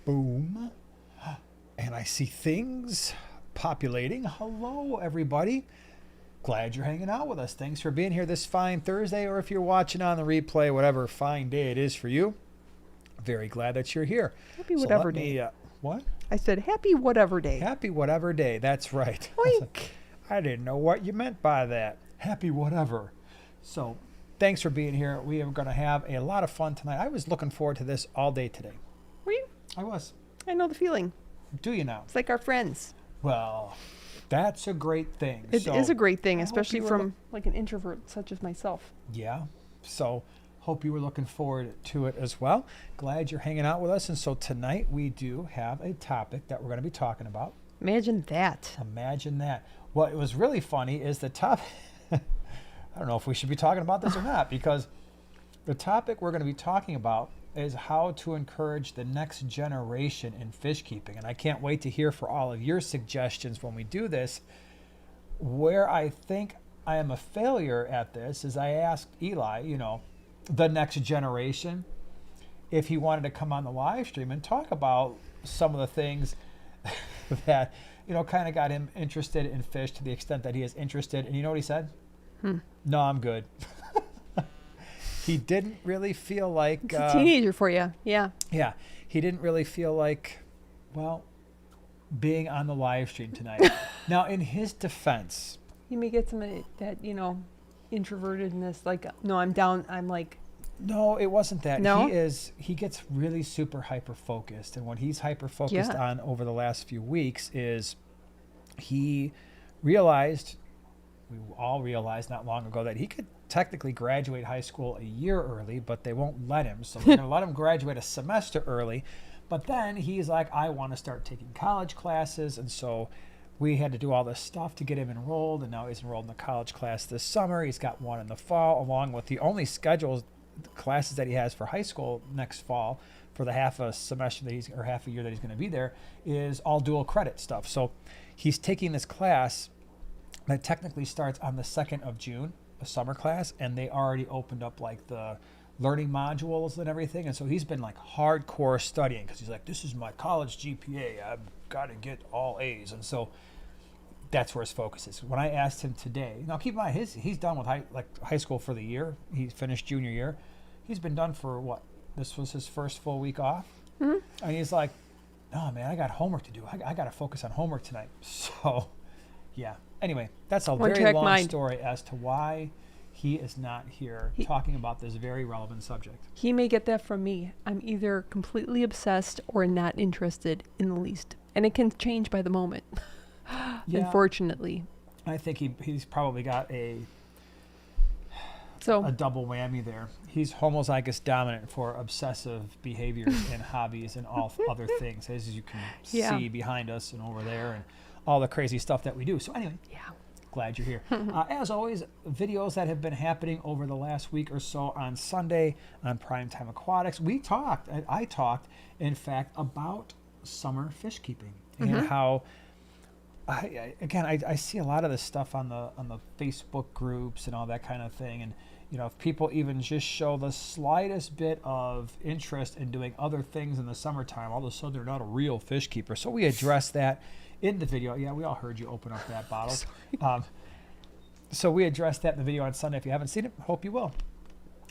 Boom. And I see things populating. Hello, everybody. Glad you're hanging out with us. Thanks for being here this fine Thursday, or if you're watching on the replay, whatever fine day it is for you. Very glad that you're here. Happy whatever day. What? I said happy whatever day. Happy whatever day. That's right. Oink. I didn't know what you meant by that. Happy whatever. So thanks for being here. We are going to have a lot of fun tonight. I was looking forward to this all day today. Were you? I was. I know the feeling. Do you now? It's like our friends. Well, that's a great thing. It is a great thing, especially you were from like an introvert such as myself. Yeah. So hope you were looking forward to it as well. Glad you're hanging out with us. And so tonight we do have a topic that we're going to be talking about. Imagine that. Imagine that. What was really funny is the topic. I don't know if we should be talking about this or not, because the topic we're going to be talking about is how to encourage the next generation in fish keeping. And I can't wait to hear for all of your suggestions when we do this. Where I think I am a failure at this is I asked Eli, the next generation, if he wanted to come on the live stream and talk about some of the things that, kind of got him interested in fish to the extent that he is interested. And you know what he said? No, I'm good. He didn't really feel like... It's a teenager for you, yeah. Yeah, he didn't really feel like, being on the live stream tonight. Now, in his defense... You may get some of that, introvertedness, like, no, I'm down, I'm like... No, it wasn't that. No? He gets really super hyper-focused. And what he's hyper-focused on over the last few weeks is he realized, we all realized not long ago, that he could technically graduate high school a year early, but they won't let him. So they're going to let him graduate a semester early. But then he's like, I want to start taking college classes. And so we had to do all this stuff to get him enrolled. And now he's enrolled in a college class this summer. He's got one in the fall, along with the only scheduled classes that he has for high school next fall for the half a semester or half a year that he's going to be there is all dual credit stuff. So he's taking this class that technically starts on the 2nd of June, a summer class, and they already opened up like the learning modules and everything. And so he's been like hardcore studying because he's like, this is my college GPA. I've got to get all A's. And so that's where his focus is. When I asked him today, now keep in mind, he's done with high school for the year. He finished junior year. He's been done for what? This was his first full week off. Mm-hmm. And he's like, oh man, I got homework to do. I got to focus on homework tonight. So yeah. Anyway, that's a very long story as to why he is not here talking about this very relevant subject. He may get that from me. I'm either completely obsessed or not interested in the least. And it can change by the moment, unfortunately. I think he's probably got a double whammy there. He's homozygous dominant for obsessive behaviors and hobbies and all other things, as you can see behind us and over there, and all the crazy stuff that we do. So anyway, glad you're here. As always, videos that have been happening over the last week or so on Sunday on Primetime Aquatics. I talked, in fact, about summer fish keeping and how, I see a lot of this stuff on the Facebook groups and all that kind of thing. And, if people even just show the slightest bit of interest in doing other things in the summertime, all of a sudden they're not a real fish keeper. So we addressed that in the video. Yeah, we all heard you open up that bottle. So we addressed that in the video on Sunday. If you haven't seen it, hope you will.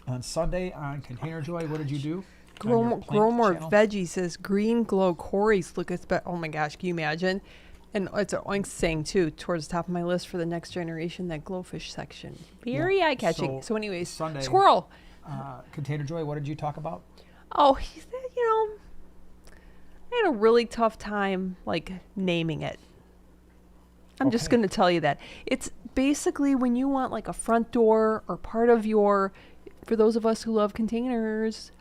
On Sunday on Container Joy, what did you do? Grow more veggies says green glow cories look oh my gosh, can you imagine? And it's an oink saying too, towards the top of my list for the next generation, that glowfish section. Very eye-catching. So anyways, Sunday, squirrel. Container Joy, what did you talk about? Oh, he said, I had a really tough time, naming it. I'm just going to tell you that. It's basically when you want, a front door or part of for those of us who love containers,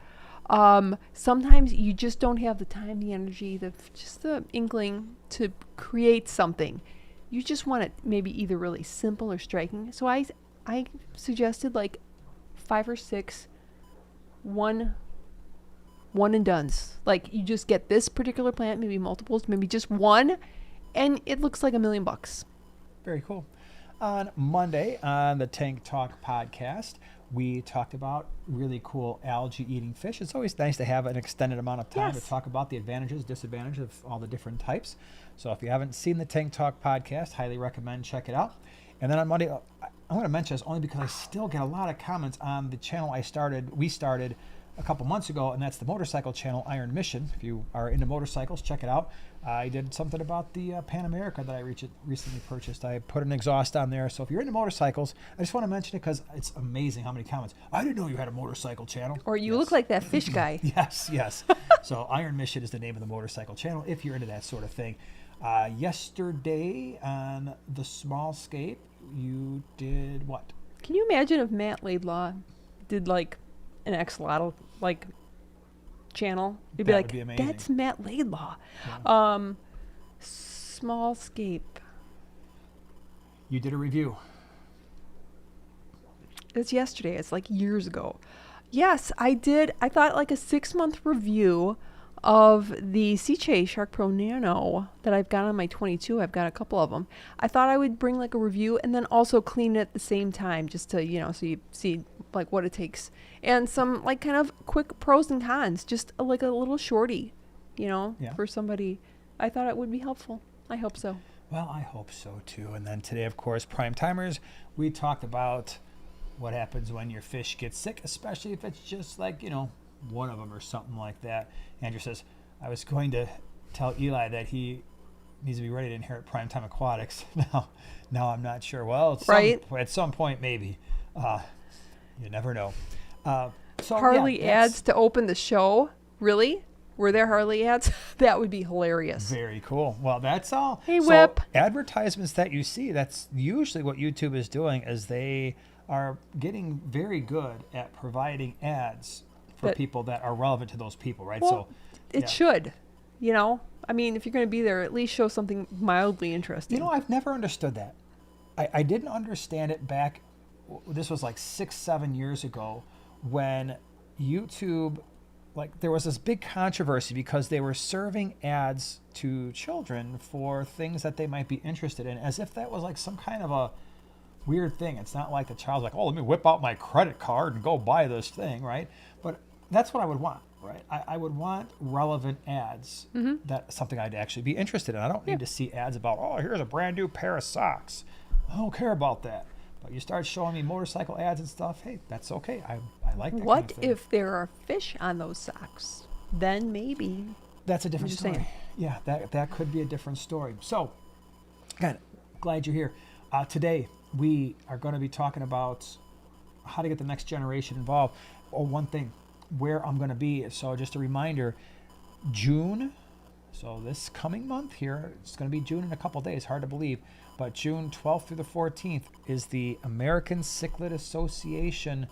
sometimes you just don't have the time, the energy, just the inkling to create something. You just want it maybe either really simple or striking. So I suggested 5 or 6 one and dones. You just get this particular plant, maybe multiples, maybe just one, and it looks like $1 million. Very cool. On Monday on the Tank Talk podcast, we talked about really cool algae-eating fish. It's always nice to have an extended amount of time to talk about the advantages, disadvantages of all the different types. So if you haven't seen the Tank Talk podcast, highly recommend check it out. And then on Monday, I'm going to mention this only because I still get a lot of comments on the channel we started a couple months ago, and that's the motorcycle channel, Iron Mission. If you are into motorcycles, check it out. I did something about the Pan America that I recently purchased. I put an exhaust on there. So if you're into motorcycles, I just want to mention it because it's amazing how many comments. I didn't know you had a motorcycle channel. Or you look like that fish guy. Yes. So Iron Mission is the name of the motorcycle channel if you're into that sort of thing. Yesterday on the small scape, you did what? Can you imagine if Matt Laidlaw did like an axolotl like channel? You'd be That like, would be amazing. that's Matt Laidlaw. Yeah. Small scape. You did a review. It's yesterday. It's like years ago. Yes, I did. I thought like a 6-month review of the Sea Shark Pro Nano that I've got on my 22. I've got a couple of them. I thought I would bring like a review and then also clean it at the same time just to, so you see like what it takes. And some like kind of quick pros and cons, just like a little shorty, for somebody. I thought it would be helpful. I hope so. Well, I hope so too. And then today, of course, Prime Timers, we talked about what happens when your fish gets sick, especially if it's just like, one of them or something like that. Andrew says, I was going to tell Eli that he needs to be ready to inherit Primetime Aquatics. Now I'm not sure. Well, at some point, maybe. You never know. Harley ads to open the show? Really? Were there Harley ads? That would be hilarious. Very cool. Well, that's all. Hey, Whip. Advertisements that you see, that's usually what YouTube is doing, is they are getting very good at providing ads for people that are relevant to those people, right? Well, it should, I mean, if you're going to be there, at least show something mildly interesting. I've never understood that. I didn't understand it back, this was like 6-7 years ago, when YouTube, like there was this big controversy because they were serving ads to children for things that they might be interested in, as if that was like some kind of a weird thing. It's not like the child's like, oh, let me whip out my credit card and go buy this thing, right? But that's what I would want, right? I would want relevant ads. That's something I'd actually be interested in. I don't need to see ads about, oh, here's a brand new pair of socks. I don't care about that. But you start showing me motorcycle ads and stuff, hey, that's okay. I like that What kind of thing. if there are fish on those socks? Then maybe. That's a different story. Saying. Yeah, that could be a different story. So, again, glad you're here. Today, we are going to be talking about how to get the next generation involved. Oh, one thing, where I'm going to be. So just a reminder, June, so this coming month here, it's going to be June in a couple days, hard to believe, but June 12th through the 14th is the American Cichlid Association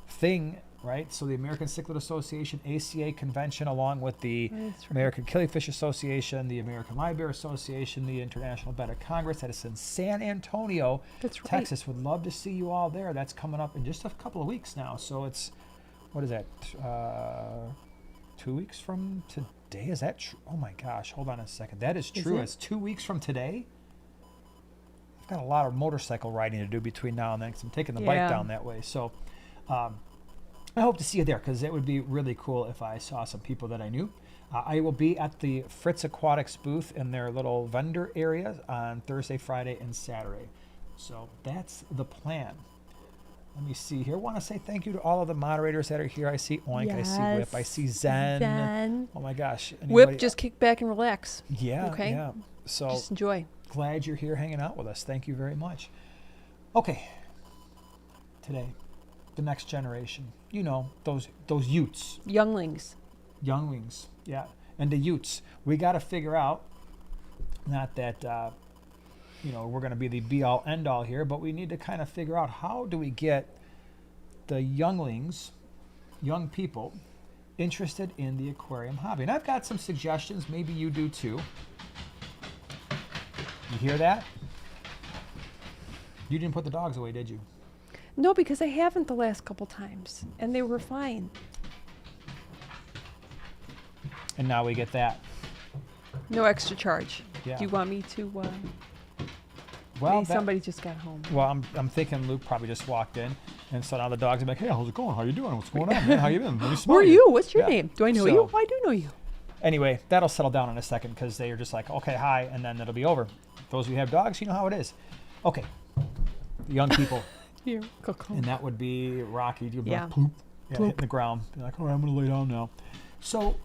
thing, right? So the American Cichlid Association ACA Convention, along with the American Killifish Association, the American Live Bear Association, the International Betta Congress, that is in San Antonio, Texas. Would love to see you all there. That's coming up in just a couple of weeks now. So it's, what is that, 2 weeks from today? Is that true? Oh my gosh, hold on a second. That is true. It's 2 weeks from today. I've got a lot of motorcycle riding to do between now and then because I'm taking the bike down that way. So I hope to see you there because it would be really cool if I saw some people that I knew. I will be at the Fritz Aquatics booth in their little vendor area on Thursday, Friday, and Saturday. So that's the plan. Let me see here. I want to say thank you to all of the moderators that are here. I see Oink, I see Whip, I see Zen. Oh my gosh. Whip, just kick back and relax. Yeah. Okay. Yeah. So just enjoy. Glad you're here hanging out with us. Thank you very much. Okay. Today, the next generation. Those utes. Younglings. Yeah. And the utes. We got to figure out, not that we're going to be the be-all, end-all here, but we need to kind of figure out how do we get the younglings, young people, interested in the aquarium hobby. And I've got some suggestions. Maybe you do too. You hear that? You didn't put the dogs away, did you? No, because I haven't the last couple times, and they were fine. And now we get that. No extra charge. Yeah. Do you want me to? Well, maybe somebody just got home. Well, I'm thinking Luke probably just walked in, and so now the dogs are like, hey, how's it going? How you doing? What's going on, man? How you been? Let me smell Who are you? What's your name? Do I know you? I do know you. Anyway, that'll settle down in a second because they are just like, okay, hi, and then it'll be over. Those of you who have dogs, you know how it is. Okay, the young people. Here, and that would be Rocky. You'd be yeah. like, poop. Yeah, Poop. hitting the ground. Be like, all right, I'm going to lay down now. So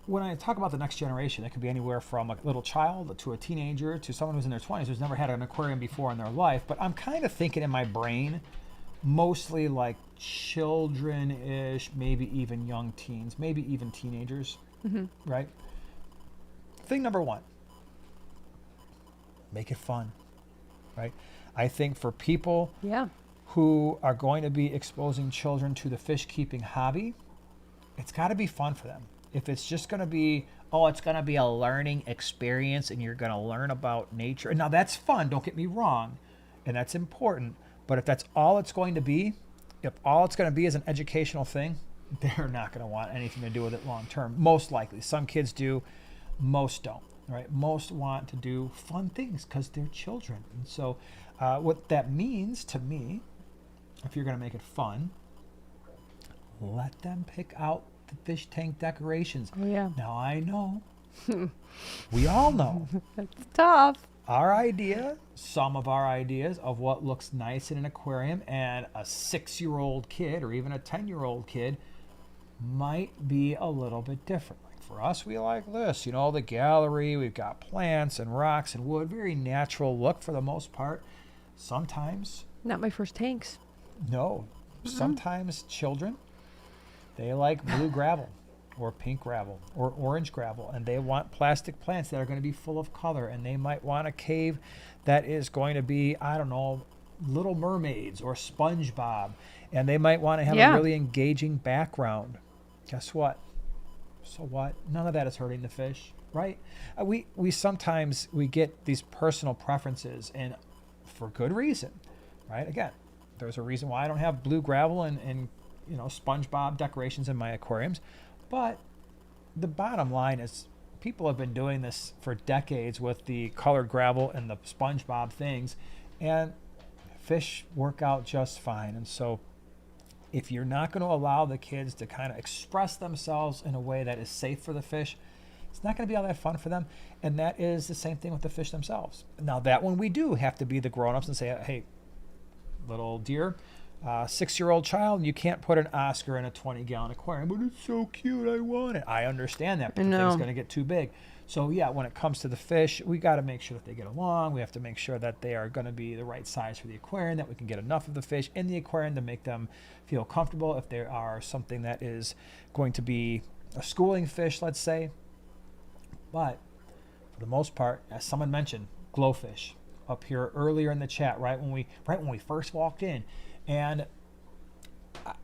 when I talk about the next generation, it could be anywhere from a little child to a teenager to someone who's in their 20s who's never had an aquarium before in their life. But I'm kind of thinking in my brain, mostly like children-ish, maybe even young teens, maybe even teenagers, right? Thing number one, make it fun, right? I think for people who are going to be exposing children to the fish keeping hobby, it's got to be fun for them. If it's just going to be, oh, it's going to be a learning experience and you're going to learn about nature. And now that's fun, don't get me wrong, and that's important. But if that's all it's going to be, if all it's going to be is an educational thing, they're not going to want anything to do with it long term. Most likely. Some kids do, most don't. Right? Most want to do fun things because they're children. And so what that means to me, if you're going to make it fun, let them pick out the fish tank decorations. Oh, yeah. Now, I know, we all know. That's tough. Some of our ideas of what looks nice in an aquarium and a 6-year-old kid or even a 10-year-old kid might be a little bit different. Like for us, we like this, the gallery, we've got plants and rocks and wood, very natural look for the most part. Sometimes. Not my first tanks. No. Sometimes children, they like blue gravel or pink gravel or orange gravel, and they want plastic plants that are going to be full of color, and they might want a cave that is going to be, I don't know, Little Mermaids or SpongeBob, and they might want to have a really engaging background. Guess what? So what? None of that is hurting the fish, right? We sometimes we get these personal preferences, and for good reason, right? Again, there's a reason why I don't have blue gravel and SpongeBob decorations in my aquariums. But the bottom line is people have been doing this for decades with the colored gravel and the SpongeBob things, and fish work out just fine. And so if you're not going to allow the kids to kind of express themselves in a way that is safe for the fish, it's not going to be all that fun for them. And that is the same thing with the fish themselves. Now, that one we do have to be the grown-ups and say, hey, little dear, 6-year-old child, you can't put an Oscar in a 20-gallon aquarium, but it's so cute, I want it. I understand that, but the thing's going to get too big. So yeah, when it comes to the fish, we got to make sure that they get along. We have to make sure that they are going to be the right size for the aquarium, that we can get enough of the fish in the aquarium to make them feel comfortable. If there are something that is going to be a schooling fish, let's say. But for the most part, as someone mentioned, glowfish up here earlier in the chat, right when we first walked in. And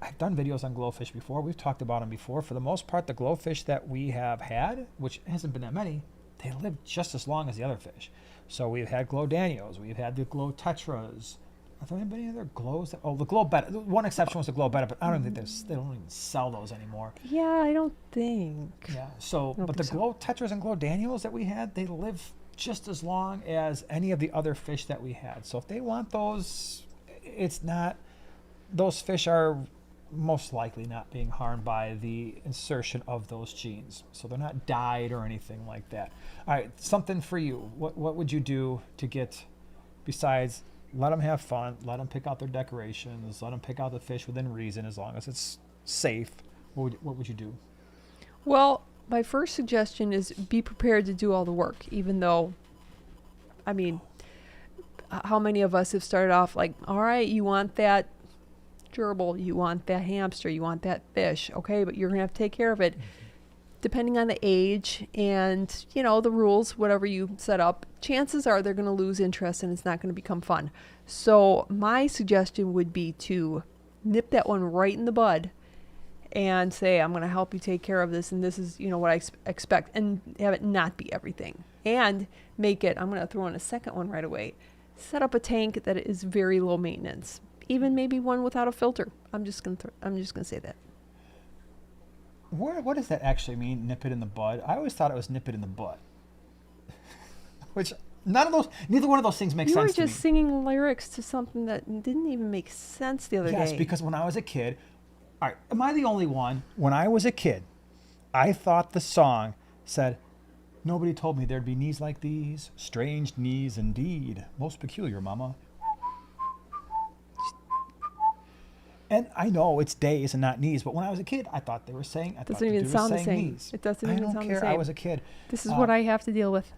I've done videos on glowfish before. We've talked about them before. For the most part, the glowfish that we have had, which hasn't been that many, they live just as long as the other fish. So we've had glow danios. We've had the glow tetras. Have there been any other glows? The glow betta. One exception was the glow betta, but I don't think they don't even sell those anymore. Yeah, I don't think. Yeah. So, but the glow tetras and glow danios that we had, they live just as long as any of the other fish that we had. So if they want those, it's not. Those fish are most likely not being harmed by the insertion of those genes. So they're not dyed or anything like that. All right, something for you. What would you do to get, besides let them have fun, let them pick out their decorations, let them pick out the fish within reason as long as it's safe? What would you do? Well, my first suggestion is be prepared to do all the work, even though, I mean, how many of us have started off like, all right, you want that gerbil, you want that hamster, you want that fish, okay, but you're gonna have to take care of it. Depending on the age and the rules, whatever you set up, chances are they're going to lose interest and it's not going to become fun. So my suggestion would be to nip that one right in the bud and say, I'm going to help you take care of this, and this is what I expect, and have it not be everything, and make it, I'm going to throw in a second one right away, set up a tank that is very low maintenance. Even maybe one without a filter. I'm just gonna say that. What does that actually mean? Nip it in the bud? I always thought it was nip it in the butt. Which Neither one of those things makes You were sense to me. just singing lyrics to something that didn't even make sense the other day. Yes, because when I was a kid, all right, am I the only one? When I was a kid, I thought the song said, "Nobody told me there'd be knees like these, strange knees indeed, most peculiar, mama." And I know it's days and not knees, but when I was a kid, I thought they were saying, Doesn't even sound the same. Knees. It doesn't I even don't sound care. the same. I was a kid. This is what I have to deal with.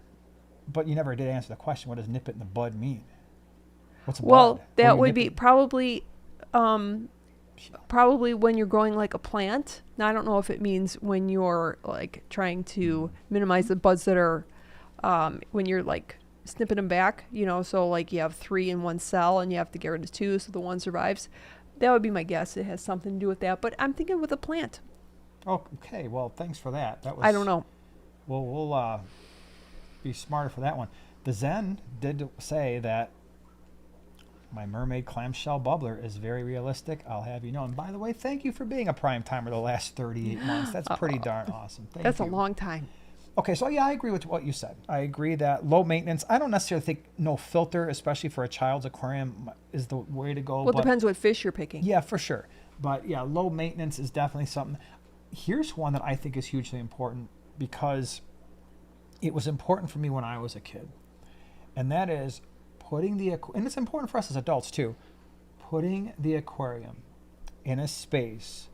But you never did answer the question. What does nip it in the bud mean? What's Well, bud? that would be probably when you're growing like a plant. Now, I don't know if it means when you're like trying to minimize the buds that are when you're like snipping them back, so like you have 3 in one cell and you have to get rid of 2 so the one survives. That would be my guess. It has something to do with that, but I'm thinking with a plant. Oh, okay. Well, thanks for that. That was. I don't know. Well, we'll be smarter for that one. The Zen did say that my mermaid clamshell bubbler is very realistic. I'll have you know. And by the way, thank you for being a prime timer the last 38 months. That's pretty darn awesome. Thank you. That's a long time. Okay, so yeah, I agree with what you said. I agree that low maintenance. I don't necessarily think no filter, especially for a child's aquarium, is the way to go. Well, it depends what fish you're picking. Yeah, for sure. But yeah, low maintenance is definitely something. Here's one that I think is hugely important because it was important for me when I was a kid. And that is and it's important for us as adults too, putting the aquarium in a space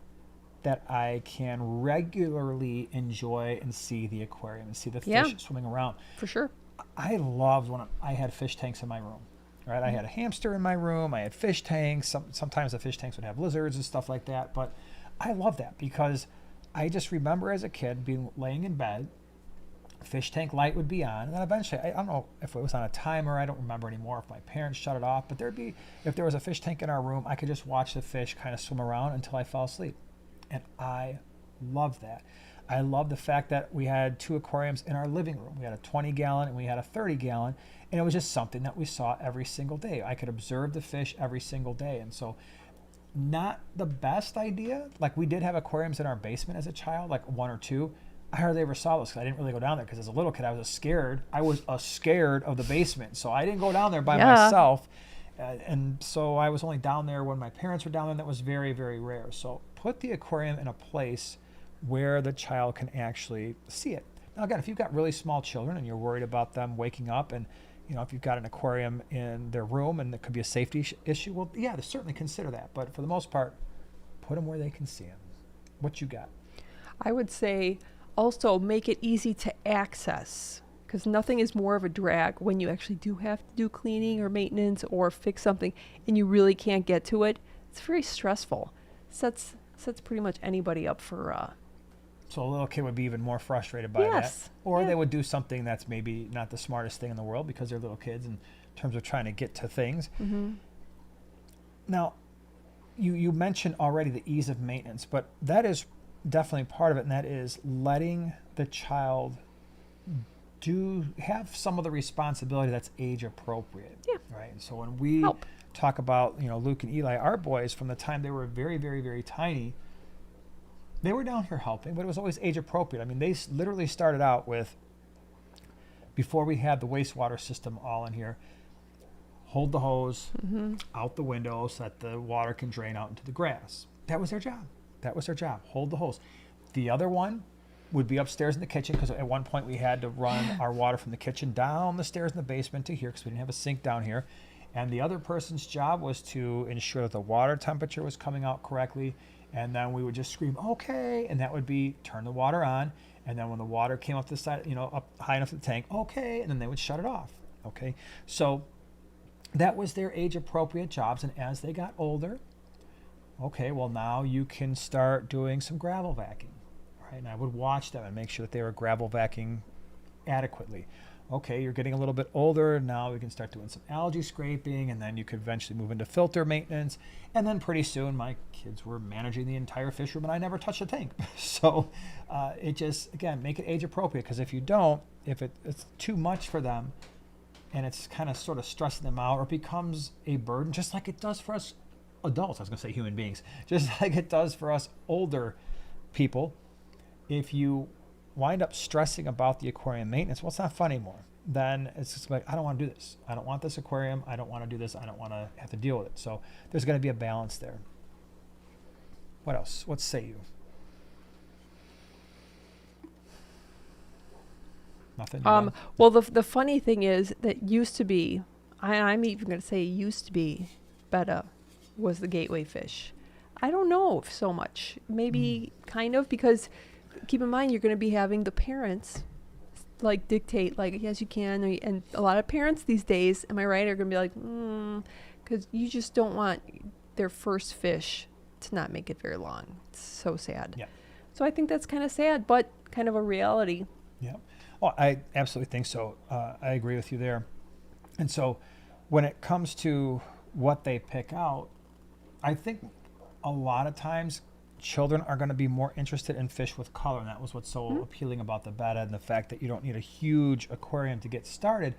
that I can regularly enjoy and see the aquarium and see the fish swimming around. For sure. I loved when I had fish tanks in my room. Right, I had a hamster in my room. I had fish tanks. Sometimes the fish tanks would have lizards and stuff like that. But I love that because I just remember as a kid being laying in bed, fish tank light would be on, and then eventually, I don't know if it was on a timer. I don't remember anymore if my parents shut it off. But if there was a fish tank in our room, I could just watch the fish kind of swim around until I fell asleep. And I love that. I love the fact that we had 2 aquariums in our living room. We had a 20-gallon and we had a 30-gallon, and it was just something that we saw every single day. I could observe the fish every single day. And so not the best idea. Like we did have aquariums in our basement as a child, like 1 or 2. I hardly ever saw those because I didn't really go down there because as a little kid I was scared. I was scared of the basement, so I didn't go down there by myself. And so I was only down there when my parents were down there, and that was very, very rare. So put the aquarium in a place where the child can actually see it. Now, again, if you've got really small children and you're worried about them waking up and, if you've got an aquarium in their room and it could be a safety issue, well, yeah, certainly consider that. But for the most part, put them where they can see them. What you got? I would say also make it easy to access, because nothing is more of a drag when you actually do have to do cleaning or maintenance or fix something and you really can't get to it. It's very stressful. Sets pretty much anybody up for so a little kid would be even more frustrated by that. Or they would do something that's maybe not the smartest thing in the world because they're little kids in terms of trying to get to things. Mm-hmm. Now, you mentioned already the ease of maintenance, but that is definitely part of it, and that is letting the child have some of the responsibility that's age appropriate. Yeah. Right. And so when we talk about, Luke and Eli, our boys, from the time they were very, very, very tiny, they were down here helping, but it was always age appropriate. I mean, they literally started out with, before we had the wastewater system all in here, hold the hose out the window so that the water can drain out into the grass. That was their job. Hold the hose. The other one would be upstairs in the kitchen, because at one point we had to run our water from the kitchen down the stairs in the basement to here because we didn't have a sink down here. And the other person's job was to ensure that the water temperature was coming out correctly. And then we would just scream, okay. And that would be turn the water on. And then when the water came up the side, up high enough to the tank, okay. And then they would shut it off. Okay. So that was their age appropriate jobs. And as they got older, okay, well, now you can start doing some gravel vacuuming. Right? And I would watch them and make sure that they were gravel vacuuming adequately. Okay, you're getting a little bit older. Now we can start doing some algae scraping, and then you could eventually move into filter maintenance. And then pretty soon my kids were managing the entire fish room, and I never touched a tank. So it just, again, make it age appropriate, because if you don't, if it's too much for them and it's kind of sort of stressing them out, or it becomes a burden, just like it does for us adults, I was going to say human beings, just like it does for us older people. If you wind up stressing about the aquarium maintenance, well, it's not fun anymore. Then it's just like, I don't want to do this. I don't want this aquarium. I don't want to do this. I don't want to have to deal with it. So there's going to be a balance there. What else? What say you? Nothing? Well, the funny thing is that used to be, I'm even going to say used to be, betta was the gateway fish. I don't know if so much. Maybe kind of, because keep in mind, you're going to be having the parents like dictate, like, yes, you can. And a lot of parents these days, am I right, are going to be like, because you just don't want their first fish to not make it very long. It's so sad. Yeah. So I think that's kind of sad, but kind of a reality. Yeah. Oh, I absolutely think so. I agree with you there. And so when it comes to what they pick out, I think a lot of times children are going to be more interested in fish with color. And that was what's so appealing about the betta, and the fact that you don't need a huge aquarium to get started.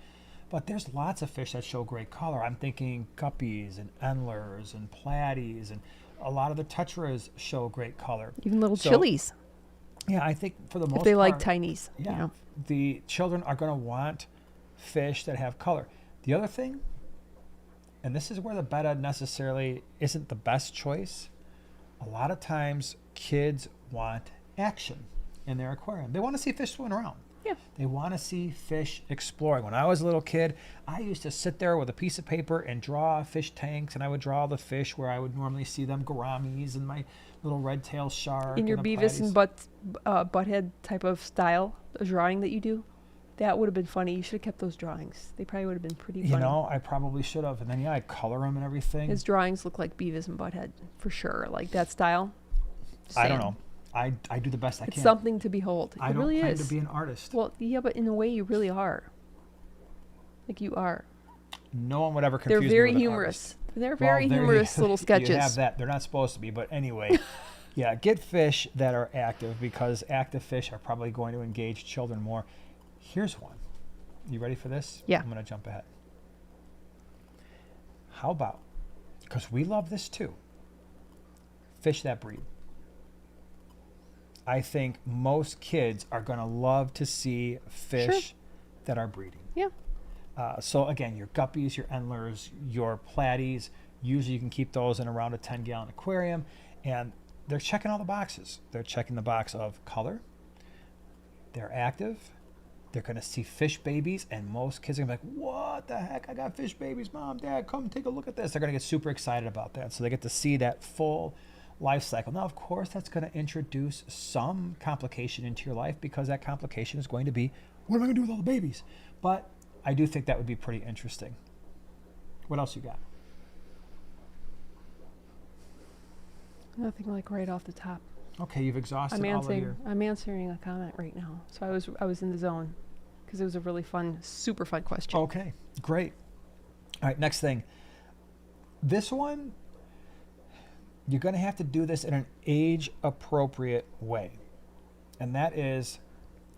But there's lots of fish that show great color. I'm thinking guppies and endlers and platies, and a lot of the tetras show great color. Even little chilies. Yeah, I think for the most part, if they like tinies. Yeah, you know. The children are going to want fish that have color. The other thing, and this is where the betta necessarily isn't the best choice, a lot of times kids want action in their aquarium. They want to see fish swimming around. Yeah. They want to see fish exploring. When I was a little kid, I used to sit there with a piece of paper and draw fish tanks, and I would draw the fish where I would normally see them, gouramis and my little red-tailed shark. In your Beavis and Butthead type of style, the drawing that you do, that would have been funny. You should have kept those drawings. They probably would have been pretty funny. You know, I probably should have. And then, yeah, I'd color them and everything. His drawings look like Beavis and Butthead, for sure. Like that style. I don't know. I do the best I can. It's something to behold. I It really don't is. claim to be an artist. Well, yeah, but in a way, you really are. Like you are. No one would ever confuse They're me very with an humorous. artist. They're very humorous little sketches. You have that. They're not supposed to be, but anyway. Yeah, get fish that are active, because active fish are probably going to engage children more. Here's one. You ready for this? Yeah. I'm going to jump ahead. How about, because we love this too, fish that breed. I think most kids are going to love to see fish that are breeding. Yeah. So again, your guppies, your endlers, your platies, usually you can keep those in around a 10-gallon aquarium, and they're checking all the boxes. They're checking the box of color. They're active. They're going to see fish babies, and most kids are going to be like, what the heck? I got fish babies. Mom, Dad, come take a look at this. They're going to get super excited about that. So they get to see that full life cycle. Now, of course, that's going to introduce some complication into your life, because that complication is going to be, what am I going to do with all the babies? But I do think that would be pretty interesting. What else you got? Nothing like right off the top. Okay, you've exhausted all of your... I'm answering a comment right now. So I was in the zone, because it was a really fun, super fun question. Okay, great. All right, next thing. This one, you're going to have to do this in an age-appropriate way. And that is,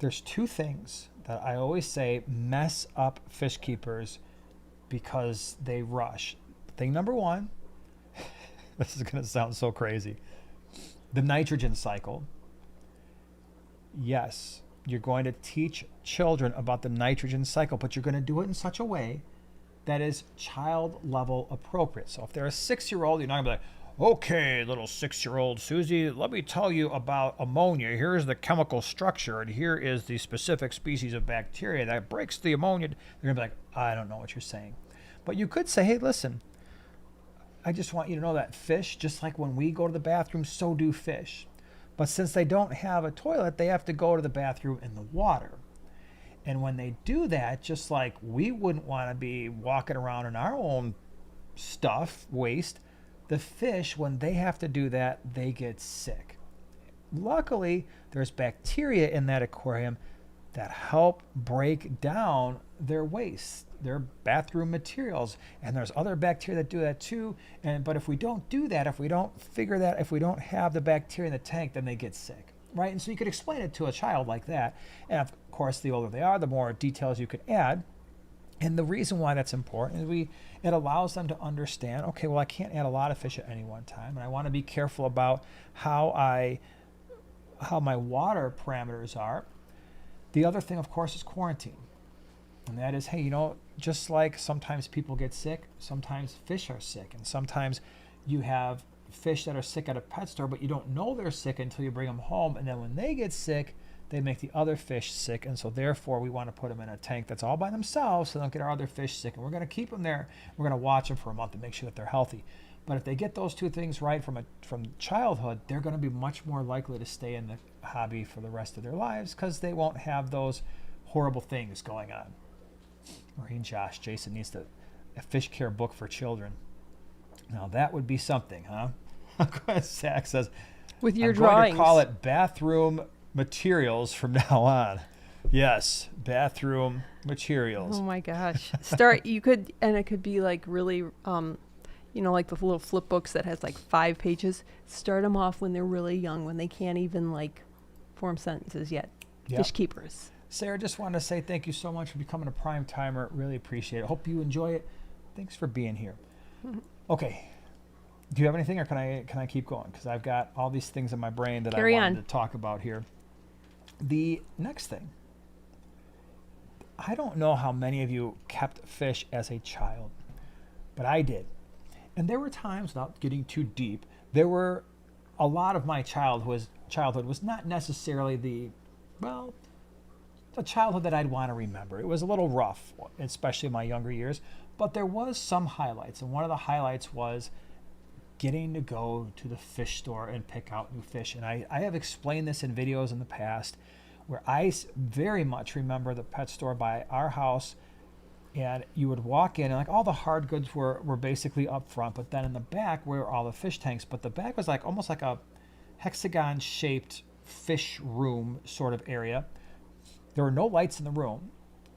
there's two things that I always say mess up fish keepers because they rush. Thing number one, this is going to sound so crazy, the nitrogen cycle. Yes, you're going to teach children about the nitrogen cycle, but you're going to do it in such a way that is child level appropriate. So if they're a 6-year-old, you're not going to be like, okay, little 6-year-old Susie, let me tell you about ammonia. Here's the chemical structure, and here is the specific species of bacteria that breaks the ammonia. They're going to be like, I don't know what you're saying. But you could say, hey, listen, I just want you to know that fish, just like when we go to the bathroom, so do fish. But since they don't have a toilet, they have to go to the bathroom in the water. And when they do that, just like we wouldn't want to be walking around in our own stuff, waste, the fish, when they have to do that, they get sick. Luckily, there's bacteria in that aquarium that help break down their waste, their bathroom materials, and there's other bacteria that do that too. But if we don't do that, if we don't figure that, if we don't have the bacteria in the tank, then they get sick, right? And so you could explain it to a child like that. And of course, the older they are, the more details you could add. And the reason why that's important is it allows them to understand, okay, well, I can't add a lot of fish at any one time, and I want to be careful about how my water parameters are. The other thing, of course, is quarantine. And that is, hey, just like sometimes people get sick, sometimes fish are sick. And sometimes you have fish that are sick at a pet store, but you don't know they're sick until you bring them home. And then when they get sick, they make the other fish sick. And so therefore, we want to put them in a tank that's all by themselves so they don't get our other fish sick. And we're going to keep them there. We're going to watch them for a month and make sure that they're healthy. But if they get those two things right from childhood, they're going to be much more likely to stay in the hobby for the rest of their lives because they won't have those horrible things going on. Maureen Josh, Jason needs a fish care book for children. Now that would be something, huh? Zach says, with your I'm drawings. going to call it bathroom materials from now on. Yes, bathroom materials. Oh my gosh. It could be like really, like the little flip books that has like 5 pages. Start them off when they're really young, when they can't even like form sentences yet. Yep. Fish keepers. Sarah, just wanted to say thank you so much for becoming a prime timer. Really appreciate it. Hope you enjoy it. Thanks for being here. Okay. Do you have anything, or can I keep going? Because I've got all these things in my brain that I wanted to talk about here. The next thing. I don't know how many of you kept fish as a child, but I did. And there were times, without getting too deep, there were a lot of my childhood was not necessarily a childhood that I'd want to remember. It was a little rough, especially in my younger years, but there was some highlights. And one of the highlights was getting to go to the fish store and pick out new fish. And I have explained this in videos in the past where I very much remember the pet store by our house, and you would walk in and like all the hard goods were basically up front, but then in the back were all the fish tanks. But the back was like almost like a hexagon shaped fish room sort of area. There were no lights in the room.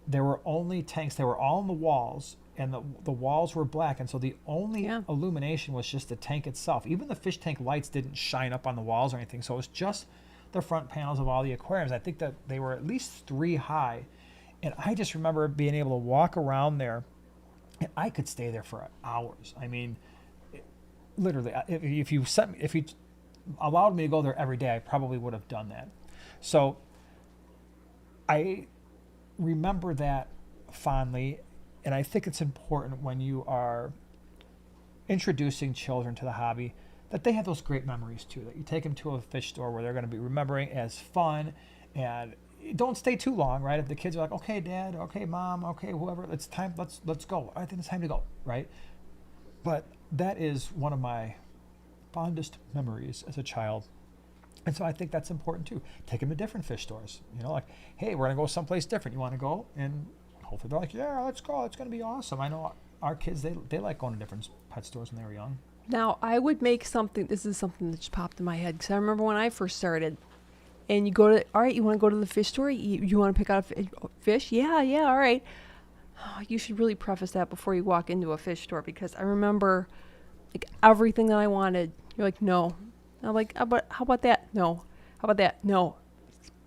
There were only tanks. They were all on the walls, and the walls were black. And so the only illumination was just the tank itself. Even the fish tank lights didn't shine up on the walls or anything. So it was just the front panels of all the aquariums. I think that they were at least 3 high. And I just remember being able to walk around there, and I could stay there for hours. I mean, literally, if you allowed me to go there every day, I probably would have done that. So I remember that fondly, and I think it's important when you are introducing children to the hobby that they have those great memories too, that you take them to a fish store where they're going to be remembering as fun. And don't stay too long, right? If the kids are like, okay, Dad, okay, Mom, okay, whoever, it's time, let's go. I think it's time to go, right? But that is one of my fondest memories as a child. And so I think that's important too. Take them to different fish stores. Like, hey, we're going to go someplace different. You want to go? And hopefully they're like, yeah, let's go. It's going to be awesome. I know our kids, they like going to different pet stores when they were young. Now, I would make this is something that just popped in my head, because I remember when I first started, and you go to, all right, you want to go to the fish store? You want to pick out a fish? Yeah, all right. Oh, you should really preface that before you walk into a fish store, because I remember like everything that I wanted. You're like, no. I'm like, how about that? No. How about that? No.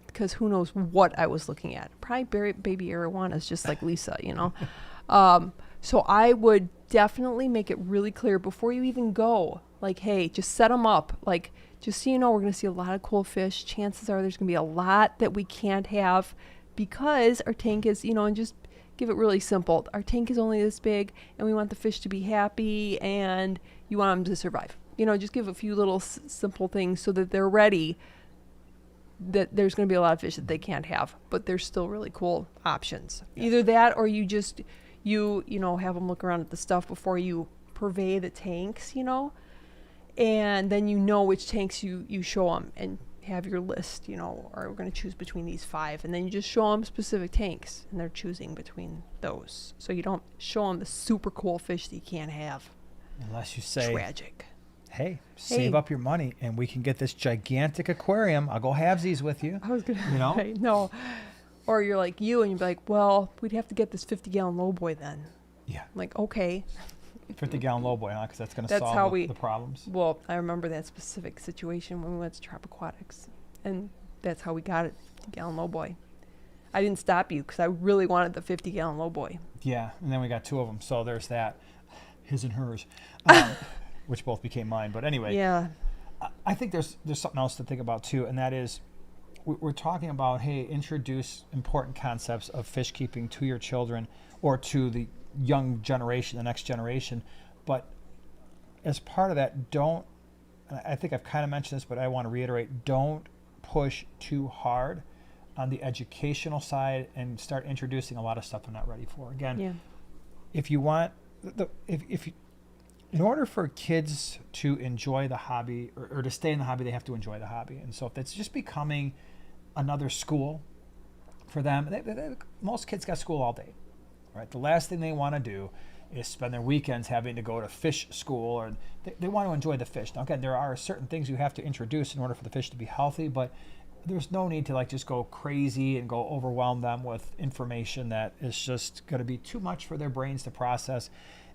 Because who knows what I was looking at. Probably baby arowanas, just like Lisa, So I would definitely make it really clear before you even go. Like, hey, just set them up. Like, just so you know, we're going to see a lot of cool fish. Chances are there's going to be a lot that we can't have because our tank is, and just give it really simple. Our tank is only this big, and we want the fish to be happy, and you want them to survive. Just give a few little simple things so that they're ready, that there's going to be a lot of fish that they can't have, but there's still really cool options. Yeah. Either that, or you just, have them look around at the stuff before you purvey the tanks, and then which tanks you show them and have your list, or we're going to choose between these 5, and then you just show them specific tanks, and they're choosing between those. So you don't show them the super cool fish that you can't have. Unless you say, tragic. Hey, save up your money, and we can get this gigantic aquarium. I'll go halvesies with you. I was going to say, no. Or you're like and you'd be like, well, we'd have to get this 50-gallon lowboy then. Yeah. I'm like, okay. 50-gallon lowboy, huh? Because that's going to solve the problems. Well, I remember that specific situation when we went to Aquatics, and that's how we got it, 50-gallon lowboy. I didn't stop you because I really wanted the 50-gallon lowboy. Yeah, and then we got 2 of them, so there's that, his and hers, which both became mine. But anyway, yeah, I think there's something else to think about too, and that is we're talking about, hey, introduce important concepts of fish keeping to your children or to the young generation, the next generation. But as part of that, don't, and I think I've kind of mentioned this, but I want to reiterate, don't push too hard on the educational side and start introducing a lot of stuff I'm not ready for. Again, if you want, if you, in order for kids to enjoy the hobby or to stay in the hobby, they have to enjoy the hobby. And so if it's just becoming another school for them, most kids got school all day, right? The last thing they want to do is spend their weekends having to go to fish school, or they want to enjoy the fish. Now, again, there are certain things you have to introduce in order for the fish to be healthy, but there's no need to like just go crazy and go overwhelm them with information that is just going to be too much for their brains to process.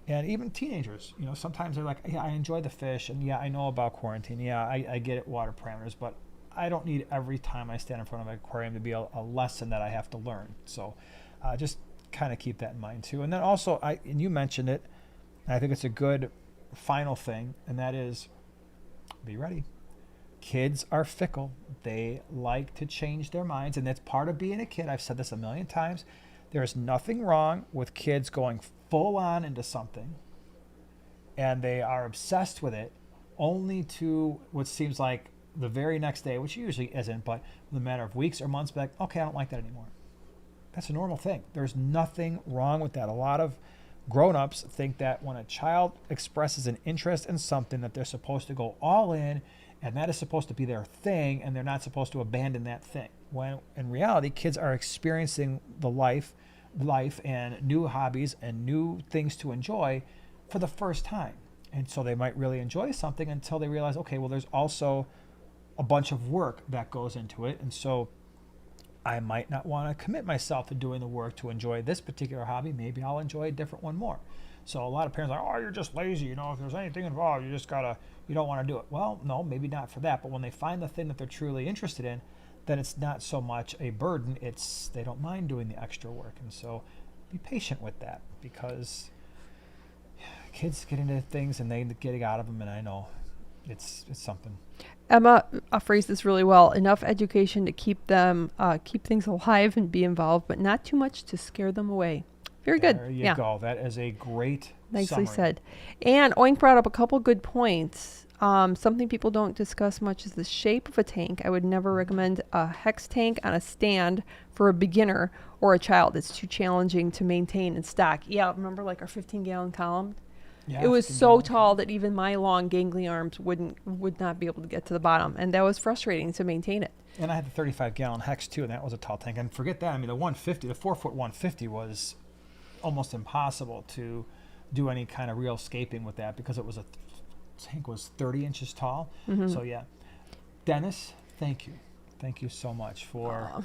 And even teenagers, you know, sometimes they're like, yeah, I enjoy the fish, and yeah, I know about quarantine. Yeah, I get it, water parameters, but I don't need every time I stand in front of an aquarium to be a lesson that I have to learn. So just kind of keep that in mind too. And then also, and you mentioned it, and I think it's a good final thing, and that is be ready. Kids are fickle. They like to change their minds, and that's part of being a kid. I've said this a million times. There's nothing wrong with kids going full on into something, and they are obsessed with it, only to what seems like the very next day, which usually isn't, but in a matter of weeks or months, be like, okay, I don't like that anymore. That's a normal thing. There's nothing wrong with that. A lot of grown-ups think that when a child expresses an interest in something, that they're supposed to go all in, and that is supposed to be their thing, and they're not supposed to abandon that thing. When in reality, kids are experiencing the life and new hobbies and new things to enjoy for the first time. And so they might really enjoy something until they realize, okay, well, there's also a bunch of work that goes into it. And so I might not want to commit myself to doing the work to enjoy this particular hobby. Maybe I'll enjoy a different one more. So a lot of parents are like, oh, you're just lazy. You know, if there's anything involved, you don't want to do it. Well, no, maybe not for that. But when they find the thing that they're truly interested in, then it's not so much a burden. They don't mind doing the extra work. And so be patient with that, because kids get into things and they get getting out of them. And I know it's something. Emma phrased this really well. Enough education to keep them, keep things alive and be involved, but not too much to scare them away. Very good. There you go. That is a great Nicely summary. said. And Oink brought up a couple good points. Something people don't discuss much is the shape of a tank. I would never recommend a hex tank on a stand for a beginner or a child. It's too challenging to maintain and stock. Yeah, remember like our 15-gallon column? Yeah, it was so tall that even my long gangly arms would not be able to get to the bottom, and that was frustrating to maintain it. And I had the 35-gallon hex too, and that was a tall tank. And forget that. I mean, the 4-foot 150 was almost impossible to do any kind of real scaping with that, because it was tank was 30 inches tall. Mm-hmm. So yeah, Dennis, thank you so much for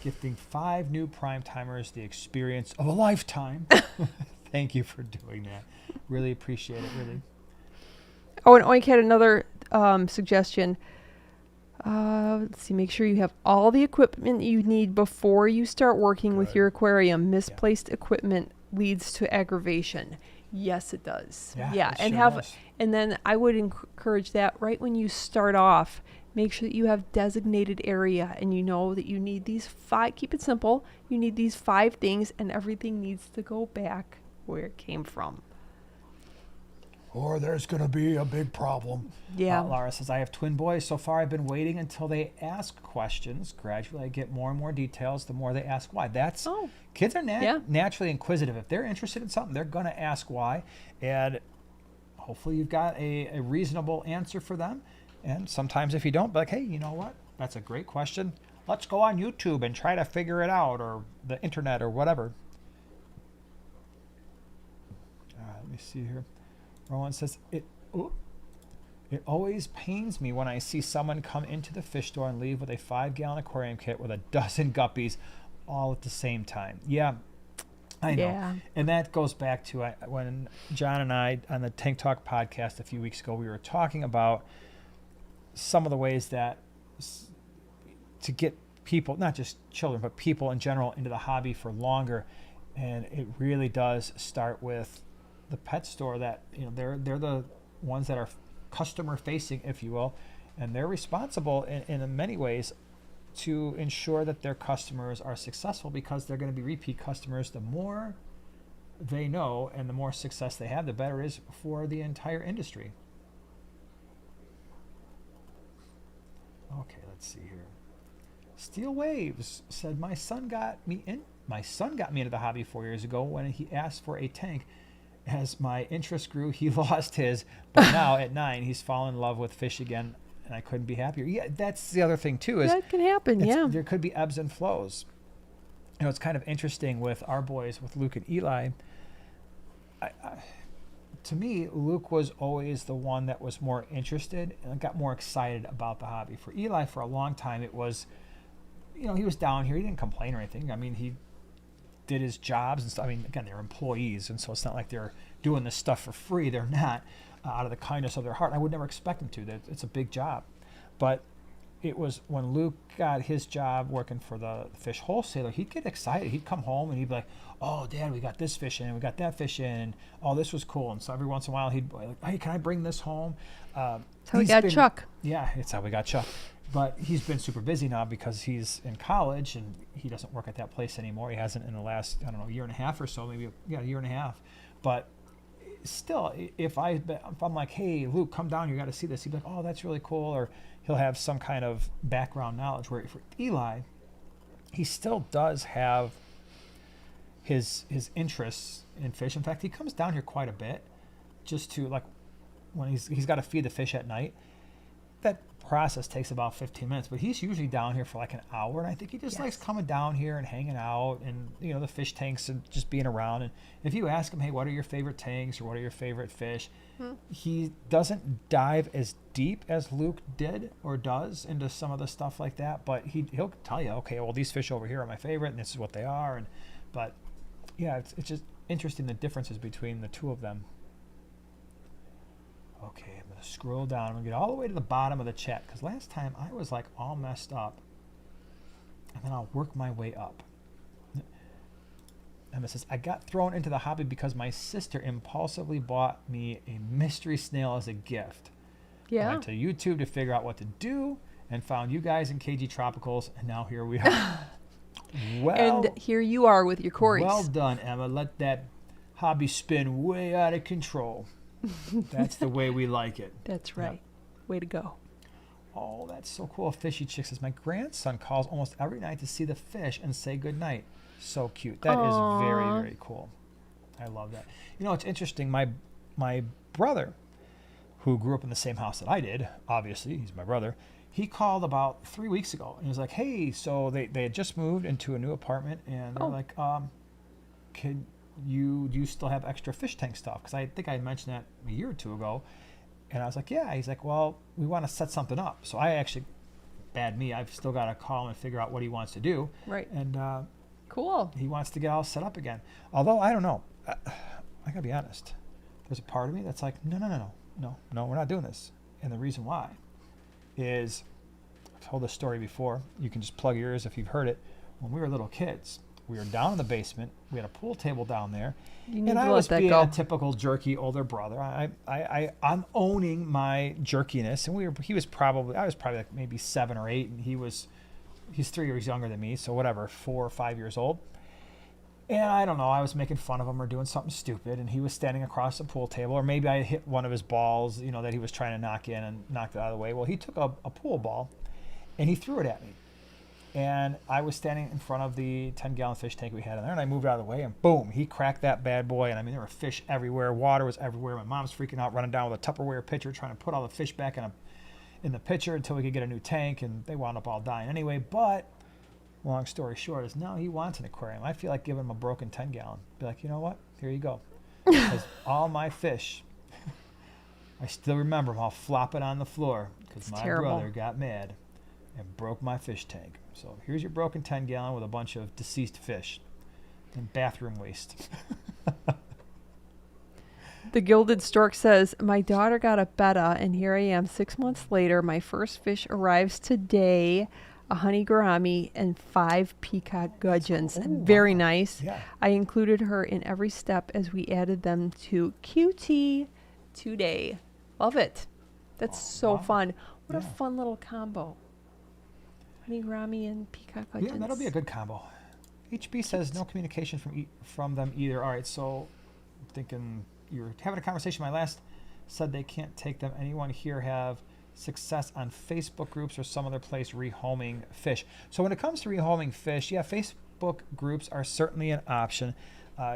gifting 5 new prime timers the experience of a lifetime. Thank you for doing that. Really appreciate it, really. Oh, and Oink had another suggestion. Let's see, make sure you have all the equipment you need before you start working with your aquarium. Misplaced equipment leads to aggravation. Yes, it does. Yeah, and does. And then I would encourage that right when you start off. Make sure that you have designated area, and you know that you need these 5. Keep it simple. You need these 5 things, and everything needs to go back where it came from. Or there's going to be a big problem. Yeah. Laura says, I have twin boys. So far, I've been waiting until they ask questions. Gradually, I get more and more details the more they ask why. Kids are naturally inquisitive. If they're interested in something, they're going to ask why. And hopefully you've got a reasonable answer for them. And sometimes if you don't, be like, hey, you know what? That's a great question. Let's go on YouTube and try to figure it out, or the internet or whatever. Let me see here. Rowan says, it always pains me when I see someone come into the fish store and leave with a 5-gallon aquarium kit with a dozen guppies all at the same time. Yeah, I know. Yeah. And that goes back to when John and I, on the Tank Talk podcast a few weeks ago, we were talking about some of the ways that to get people, not just children, but people in general, into the hobby for longer. And it really does start with the pet store, that they're the ones that are customer facing, if you will, and they're responsible in many ways to ensure that their customers are successful, because they're going to be repeat customers. The more they know and the more success they have, the better it is for the entire industry. Okay, let's see here. Steel Waves said, my son got me into the hobby 4 years ago when he asked for a tank. As my interest grew, he lost his, but now at 9, he's fallen in love with fish again, and I couldn't be happier. Yeah, that's the other thing too. Is that can happen, yeah. There could be ebbs and flows. You know, it's kind of interesting with our boys, with Luke and Eli. To me, Luke was always the one that was more interested and got more excited about the hobby. For Eli, for a long time, it was, you know, he was down here. He didn't complain or anything. I mean, he did his jobs and stuff. I mean, again, they're employees, and so it's not like they're doing this stuff for free. They're not, out of the kindness of their heart. I would never expect them to. It's a big job. But it was when Luke got his job working for the fish wholesaler, he'd get excited. He'd come home and he'd be like, oh, Dad, we got this fish in, we got that fish in, and oh, this was cool. And so every once in a while, he'd be like, hey, can I bring this home? That's how we got Chuck. Yeah, it's how we got Chuck. But he's been super busy now because he's in college and he doesn't work at that place anymore. He hasn't in the last, I don't know, year and a half or so, maybe a year and a half. But still, if I'm like, hey, Luke, come down, you got to see this. He'd be like, oh, that's really cool. Or he'll have some kind of background knowledge. Where for Eli, he still does have his interests in fish. In fact, he comes down here quite a bit just to, like, when he's got to feed the fish at night. That process takes about 15 minutes, but he's usually down here for like an hour, and I think he just likes coming down here and hanging out, and you know, the fish tanks and just being around. And if you ask him, hey, what are your favorite tanks or what are your favorite fish, he doesn't dive as deep as Luke did or does into some of the stuff like that, but he'll tell you, okay, well, these fish over here are my favorite and this is what they are. But yeah, it's just interesting, the differences between the two of them. Okay, I'm going to scroll down. I'm going to get all the way to the bottom of the chat, because last time I was like all messed up. And then I'll work my way up. Emma says, I got thrown into the hobby because my sister impulsively bought me a mystery snail as a gift. Yeah. I went to YouTube to figure out what to do and found you guys in KG Tropicals, and now here we are. Well, and here you are with your Corys. Well done, Emma. Let that hobby spin way out of control. That's the way we like it. That's right. Yep. Way to go. Oh, that's so cool. Fishy Chick says, my grandson calls almost every night to see the fish and say goodnight. So cute. That is very, very cool. I love that. You know, it's interesting. My brother, who grew up in the same house that I did, obviously, he's my brother, he called about 3 weeks ago. And he was like, hey, so they had just moved into a new apartment, and they're like, do you still have extra fish tank stuff? Because I think I mentioned that a year or two ago. And I was like, yeah. He's like, well, we want to set something up. So I actually, bad me, I've still got to call him and figure out what he wants to do. Right. And cool. He wants to get all set up again. Although, I don't know. I got to be honest. There's a part of me that's like, no, we're not doing this. And the reason why is, I've told this story before. You can just plug your ears if you've heard it. When we were little kids, we were down in the basement. We had a pool table down there. And I was being a typical jerky older brother. I'm owning my jerkiness. And I was probably like maybe 7 or 8, and he's 3 years younger than me, so whatever, 4 or 5 years old. And I don't know, I was making fun of him or doing something stupid, and he was standing across the pool table, or maybe I hit one of his balls, you know, that he was trying to knock in and knocked it out of the way. Well, he took a pool ball and he threw it at me. And I was standing in front of the 10-gallon fish tank we had in there, and I moved out of the way, and boom, he cracked that bad boy. And I mean, there were fish everywhere. Water was everywhere. My mom's freaking out, running down with a Tupperware pitcher, trying to put all the fish back in the pitcher until we could get a new tank, and they wound up all dying anyway. But long story short is now he wants an aquarium. I feel like giving him a broken 10-gallon. Be like, you know what? Here you go. Because all my fish, I still remember them all flopping on the floor because my brother got mad and broke my fish tank. So here's your broken 10-gallon with a bunch of deceased fish and bathroom waste. The Gilded Stork says, my daughter got a betta, and here I am 6 months later. My first fish arrives today, a honey gourami and 5 peacock gudgeons. Very nice. Yeah. I included her in every step as we added them to QT today. Love it. That's so fun. What a fun little combo. Honey Gourami and peacock gudgeons. Yeah, that'll be a good combo. HB says no communication from them either. All right, so I'm thinking you were having a conversation. My last said they can't take them. Anyone here have success on Facebook groups or some other place rehoming fish? So when it comes to rehoming fish, yeah, Facebook groups are certainly an option.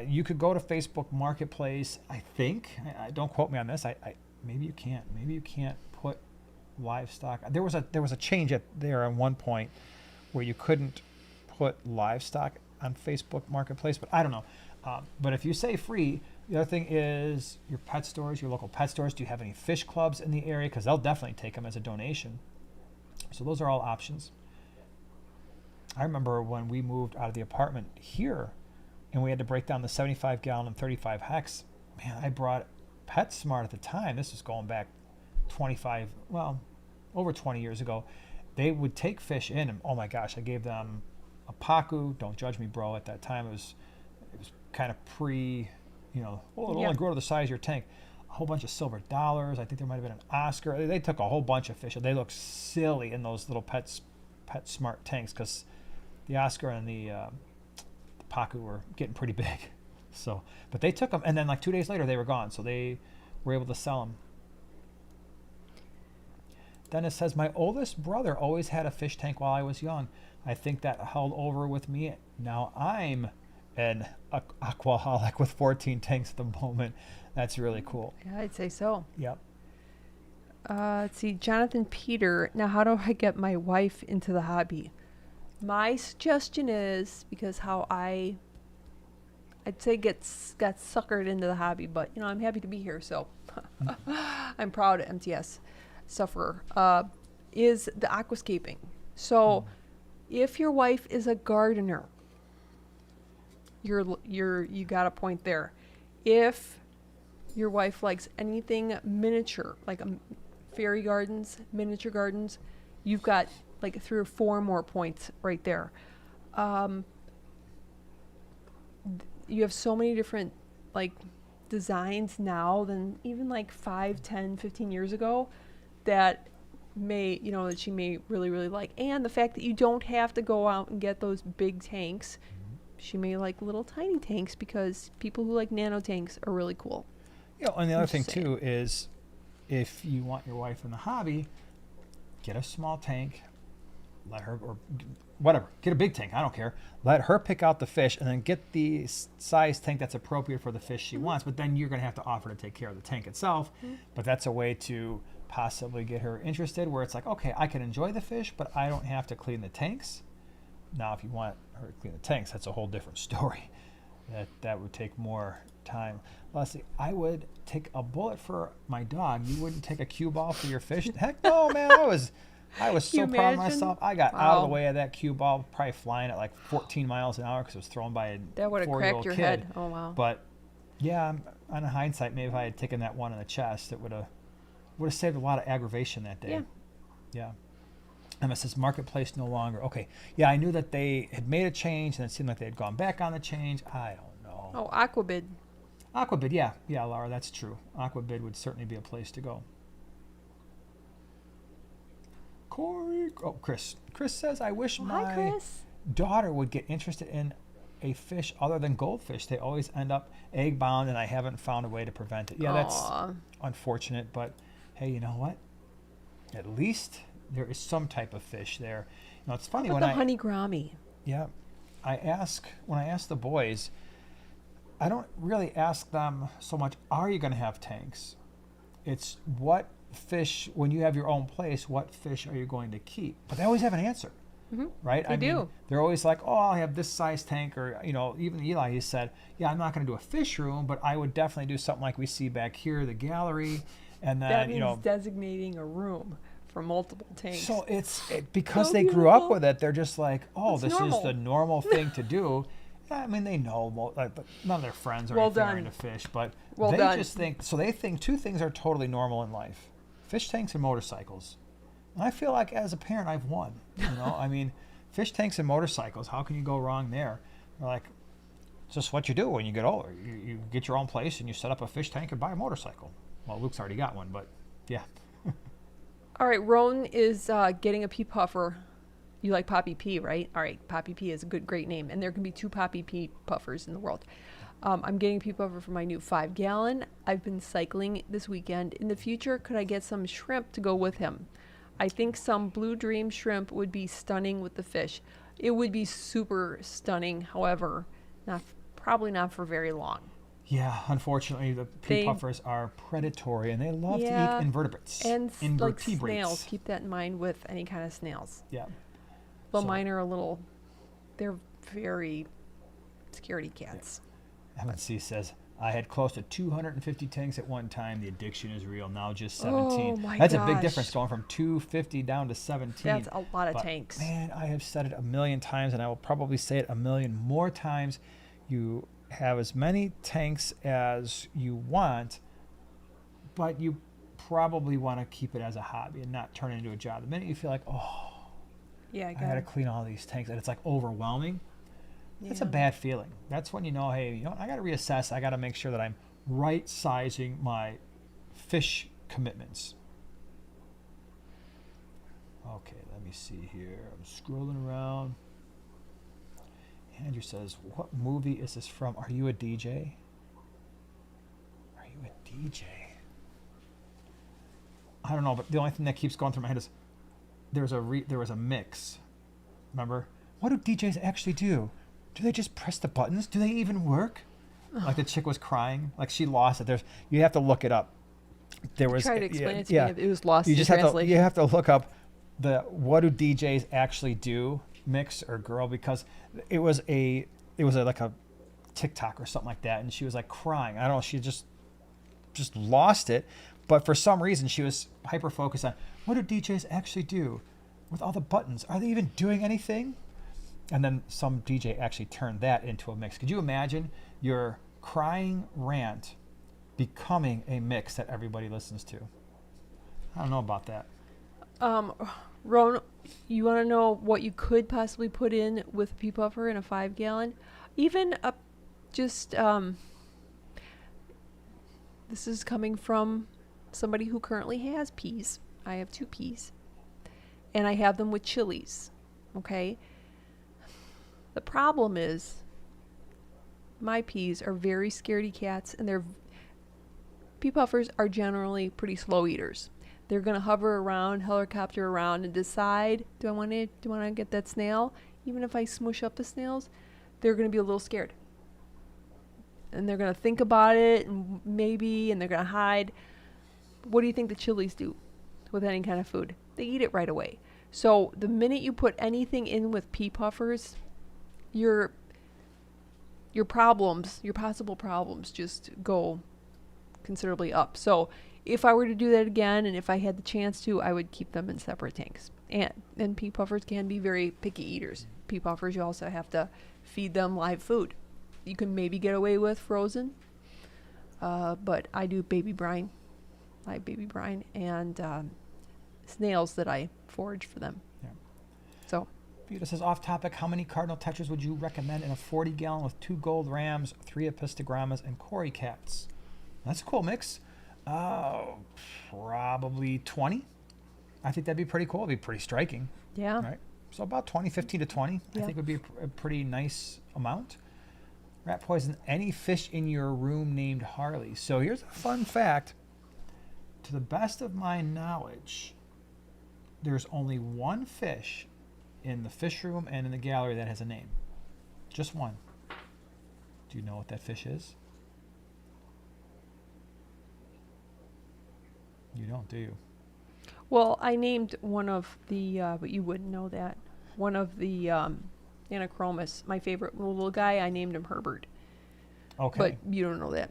You could go to Facebook Marketplace, I think. I don't quote me on this. I maybe you can't. Maybe you can't put livestock. There was a change there at one point where you couldn't put livestock on Facebook Marketplace, but I don't know. But if you say free, the other thing is your pet stores, your local pet stores. Do you have any fish clubs in the area? Because they'll definitely take them as a donation. So those are all options. I remember when we moved out of the apartment here and we had to break down the 75 gallon and 35 hex. Man, I brought PetSmart at the time. This was going back over 20 years ago. They would take fish in and oh my gosh, I gave them a pacu. Don't judge me, bro. At that time, it was kind of it'll only grow to the size of your tank. A whole bunch of silver dollars. I think there might have been an Oscar. They took a whole bunch of fish. They look silly in those little PetSmart tanks because the Oscar and the pacu were getting pretty big. So, but they took them, and then like 2 days later they were gone. So they were able to sell them. Dennis says, my oldest brother always had a fish tank while I was young. I think that held over with me. Now I'm an aquaholic with 14 tanks at the moment. That's really cool. Yeah, I'd say so. Yep. Let's see, Jonathan Peter. Now, how do I get my wife into the hobby? My suggestion is, because how I'd say got suckered into the hobby, but I'm happy to be here, so I'm proud of MTS sufferer, is the aquascaping. So if your wife is a gardener, you got a point there. If your wife likes anything miniature, like fairy gardens, miniature gardens, you've got like 3 or 4 more points right there. You have so many different like designs now than even like 5, 10, 15 years ago that that she may really, really like. And the fact that you don't have to go out and get those big tanks. She may like little tiny tanks because people who like nano tanks are really cool. Yeah, and the other thing too is if you want your wife in the hobby, get a small tank, let her, or whatever, get a big tank, I don't care. Let her pick out the fish and then get the size tank that's appropriate for the fish she wants, but then you're going to have to offer to take care of the tank itself. But that's a way to possibly get her interested where it's like, okay, I can enjoy the fish, but I don't have to clean the tanks. Now, if you want her to clean the tanks, that's a whole different story. That would take more time. Leslie, I would take a bullet for my dog. You wouldn't take a cue ball for your fish? Heck no, man. I was so proud of myself. I got out of the way of that cue ball, probably flying at like 14 miles an hour because it was thrown by a 4-year-old kid. That would have cracked your head. Oh, wow. But, yeah, on hindsight, maybe if I had taken that one in the chest, it would have saved a lot of aggravation that day. Yeah. Emma says, Marketplace no longer. Okay. Yeah, I knew that they had made a change, and it seemed like they had gone back on the change. I don't know. Oh, Aquabid. Aquabid, yeah. Yeah, Laura, that's true. Aquabid would certainly be a place to go. Corey. Oh, Chris. Chris says, I wish my daughter would get interested in a fish other than goldfish. They always end up egg bound, and I haven't found a way to prevent it. Yeah, that's unfortunate, but hey, you know what? At least there is some type of fish there. It's funny when honey gourami. Yeah, when I ask the boys, I don't really ask them so much, are you going to have tanks? It's what fish, when you have your own place, what fish are you going to keep? But they always have an answer, right? They do. They're always like, oh, I'll have this size tank, or, even Eli, he said, yeah, I'm not going to do a fish room, but I would definitely do something like we see back here, the gallery, and then, that means designating a room for multiple tanks. So because they grew up with it, they're just like, oh, this is the normal thing to do. I mean, they know, but none of their friends are into fish, but just think, so they think 2 things are totally normal in life: fish tanks and motorcycles. And I feel like as a parent, I've won. I mean, fish tanks and motorcycles, how can you go wrong there? They're like, it's just what you do when you get older. You get your own place and you set up a fish tank and buy a motorcycle. Well, Luke's already got one, but yeah. All right, Roan is getting a pea puffer You like Poppy P, right? All right, Poppy P is a great name. And there can be 2 Poppy P puffers in the world. I'm getting pea puffer for my new 5-gallon. I've been cycling this weekend. In the future, could I get some shrimp to go with him? I think some Blue Dream shrimp would be stunning with the fish. It would be super stunning, however, probably not for very long. Yeah, unfortunately, the pea puffers are predatory, and they love to eat invertebrates. And like Invertebrates. snails. Keep that in mind with any kind of snails. Yeah. Well, mine are they're very scaredy cats. Yeah. MNC says, I had close to 250 tanks at one time. The addiction is real. Now just 17. Oh my That's gosh. a big difference going from 250 down to 17. That's a lot of tanks. Man, I have said it a million times, and I will probably say it a million more times. You have as many tanks as you want, but you probably want to keep it as a hobby and not turn it into a job. The minute you feel like, Yeah, I got to clean all these tanks, and it's like overwhelming, that's a bad feeling. That's when you know, hey, I got to reassess. I got to make sure that I'm right sizing my fish commitments. Okay, let me see here. I'm scrolling around. Andrew says, what movie is this from? Are you a DJ? Are you a DJ? I don't know, but the only thing that keeps going through my head is there was a mix. Remember? What do DJs actually do? Do they just press the buttons? Do they even work? Like the chick was crying. Like she lost it. You have to look it up. There was try to explain it to me. It was lost in translation. You have to look up the what do DJs actually do mix or girl, because it was like a TikTok or something like that, and she was like crying. I don't know, she just lost it, but for some reason she was hyper focused on what do DJs actually do with all the buttons? Are they even doing anything? And then some DJ actually turned that into a mix. Could you imagine your crying rant becoming a mix that everybody listens to? I don't know about that. Ron, you want to know what you could possibly put in with a pea puffer in a 5-gallon? Even this is coming from somebody who currently has peas. I have 2 peas, and I have them with chilies. Okay. The problem is my peas are very scaredy cats, and pea puffers are generally pretty slow eaters. They're going to hover around, helicopter around, and decide, do I want to get that snail? Even if I smush up the snails, they're going to be a little scared. And they're going to think about it, and they're going to hide. What do you think the chilies do with any kind of food? They eat it right away. So the minute you put anything in with pea puffers, your possible problems just go considerably up. So if I were to do that again, and if I had the chance to, I would keep them in separate tanks. And pea puffers can be very picky eaters. Pea puffers, you also have to feed them live food. You can maybe get away with frozen, but I do baby brine, live baby brine, and snails that I forage for them. Yeah. So. Vita says, off topic, how many Cardinal teters would you recommend in a 40-gallon with 2 gold rams, 3 epistogrammas, and Cory cats? That's a cool mix. Probably 20. I think that'd be pretty cool. It'd be pretty striking. Yeah. Right. So about 15 to 20, I think would be a pretty nice amount. Rat poison, any fish in your room named Harley. So here's a fun fact. To the best of my knowledge, there's only one fish in the fish room and in the gallery that has a name. Just one. Do you know what that fish is? You don't, do you? Well, I named one of the, but you wouldn't know that. One of the Anachromis, my favorite little guy, I named him Herbert. Okay. But you don't know that.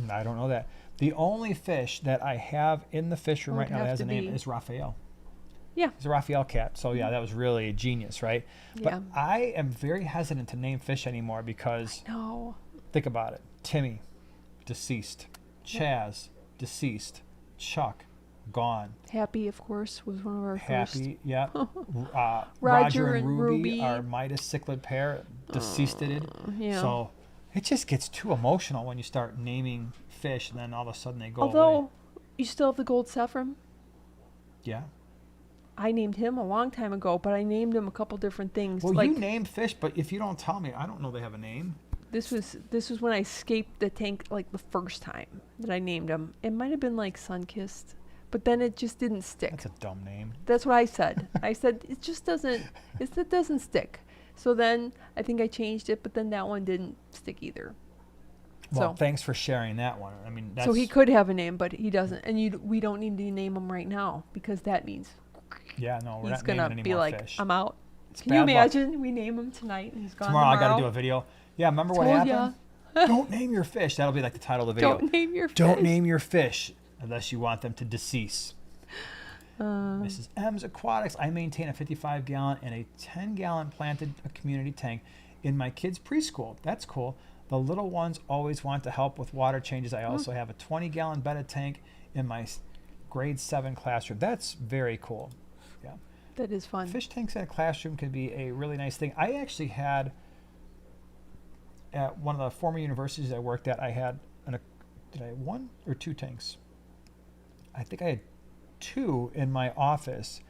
I don't know that. The only fish that I have in the fish room right now that has a name is Raphael. Yeah. He's a Raphael cat. So, yeah, that was really genius, right? Yeah. But I am very hesitant to name fish anymore because, no. Think about it. Timmy, deceased. Chaz, deceased. Chuck, gone. Happy, of course, was one of our first. Happy, yeah. Roger and Ruby, our Midas cichlid pair, deceasted. Yeah. So it just gets too emotional when you start naming fish and then all of a sudden they go away. Although, you still have the gold saffron. Yeah. I named him a long time ago, but I named him a couple different things. Well, like, you name fish, but if you don't tell me, I don't know they have a name. This was when I scaped the tank like the first time that I named him. It might have been like Sunkissed, but then it just didn't stick. That's a dumb name. That's what I said. I said it just doesn't. It doesn't stick. So then I think I changed it, but then that one didn't stick either. Well, So thanks for sharing that one. I mean, that's, so he could have a name, but he doesn't, and we don't need to name him right now because that means yeah, no, we're he's not naming gonna any be more like, fish. I'm out. It's Can you bad luck. imagine? We name him tonight and he's gone Tomorrow I got to do tomorrow. a video. Yeah, remember what Told happened? ya. Don't name your fish. That'll be like the title of the video. Don't name your fish. Don't name your fish unless you want them to decease. Uh, Mrs. M's Aquatics. I maintain a 55-gallon and a 10-gallon planted community tank in my kids' preschool. That's cool. The little ones always want to help with water changes. I also have a 20-gallon bedded tank in my grade 7 classroom. That's very cool. Yeah. That is fun. Fish tanks in a classroom can be a really nice thing. I actually had, at one of the former universities I worked at, I had, did I have 1 or 2 tanks? I think I had 2 in my office.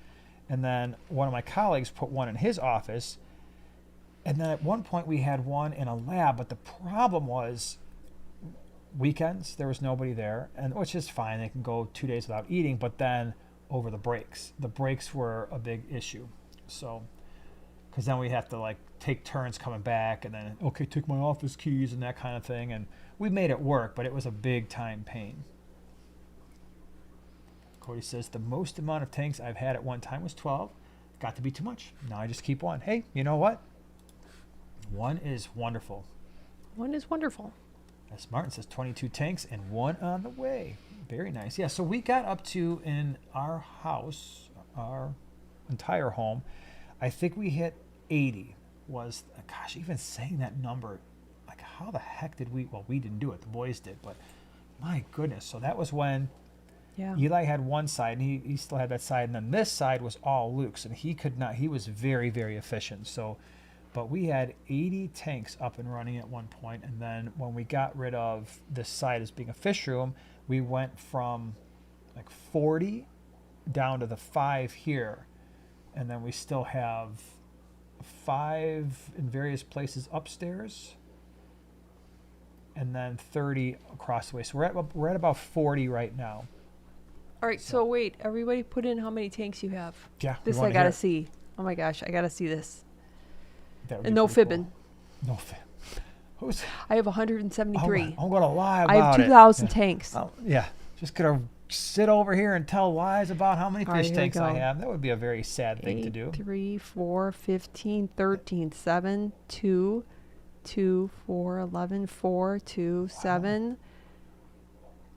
And then one of my colleagues put 1 in his office. And then at one point we had 1 in a lab, but the problem was weekends, there was nobody there, and which is fine. They can go 2 days without eating, but then over the breaks were a big issue. So, because then we have to like take turns coming back, and then okay, take my office keys and that kind of thing. And we made it work, but it was a big time pain. Cody says the most amount of tanks I've had at one time was 12. Got to be too much. Now I just keep 1. Hey, you know what? 1 is wonderful. 1 is wonderful. As Martin says, 22 tanks and 1 on the way. Very nice. Yeah, so we got up to, in our house, our entire home, I think we hit 80 was, gosh, even saying that number, like how the heck did we, well, we didn't do it, the boys did, but my goodness. So that was when Eli had one side, and he still had that side, and then this side was all Luke's, and he could not, he was very, very efficient. So, but we had 80 tanks up and running at one point, and then when we got rid of this side as being a fish room, we went from like 40 down to the 5 here, and then we still have 5 in various places upstairs, and then 30 across the way. So we're at about 40 right now. All right, so wait, everybody put in how many tanks you have. Yeah, This I gotta see. Oh my gosh, I gotta see this. And no fibbing. Cool. No fib. Who's? I have 173. I'm gonna lie about I have it. 2,000 tanks. Oh, yeah, just gonna sit over here and tell lies about how many All right, fish here we tanks I go. have. That would be a very sad thing to 8, do. 3, 4, 15, 13, 7, 2, 2, 4, 11, 4, 2, 7,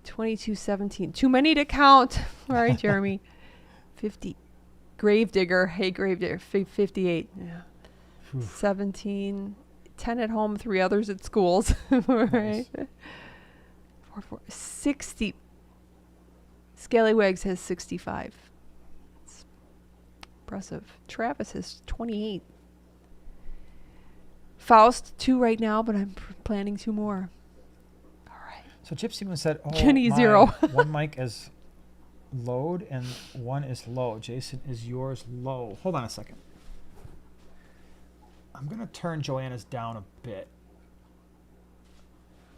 22, 17. Too many to count. All right, Jeremy. 50. Gravedigger. Hey, Gravedigger. 58. Yeah. Whew. 17. 10 at home, 3 others at schools. All right. Nice. 60. Scallywags has 65. It's impressive. Travis has 28. Faust, 2 right now, but I'm planning 2 more. All right. So Gypsy Moon said, "Oh, Jenny, my, 0. one mic is load and 1 is low. Jason, is yours low?" Hold on a second. I'm gonna turn Joanna's down a bit,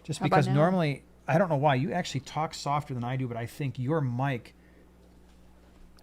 just How about because now? normally I don't know why you actually talk softer than I do, but I think your mic.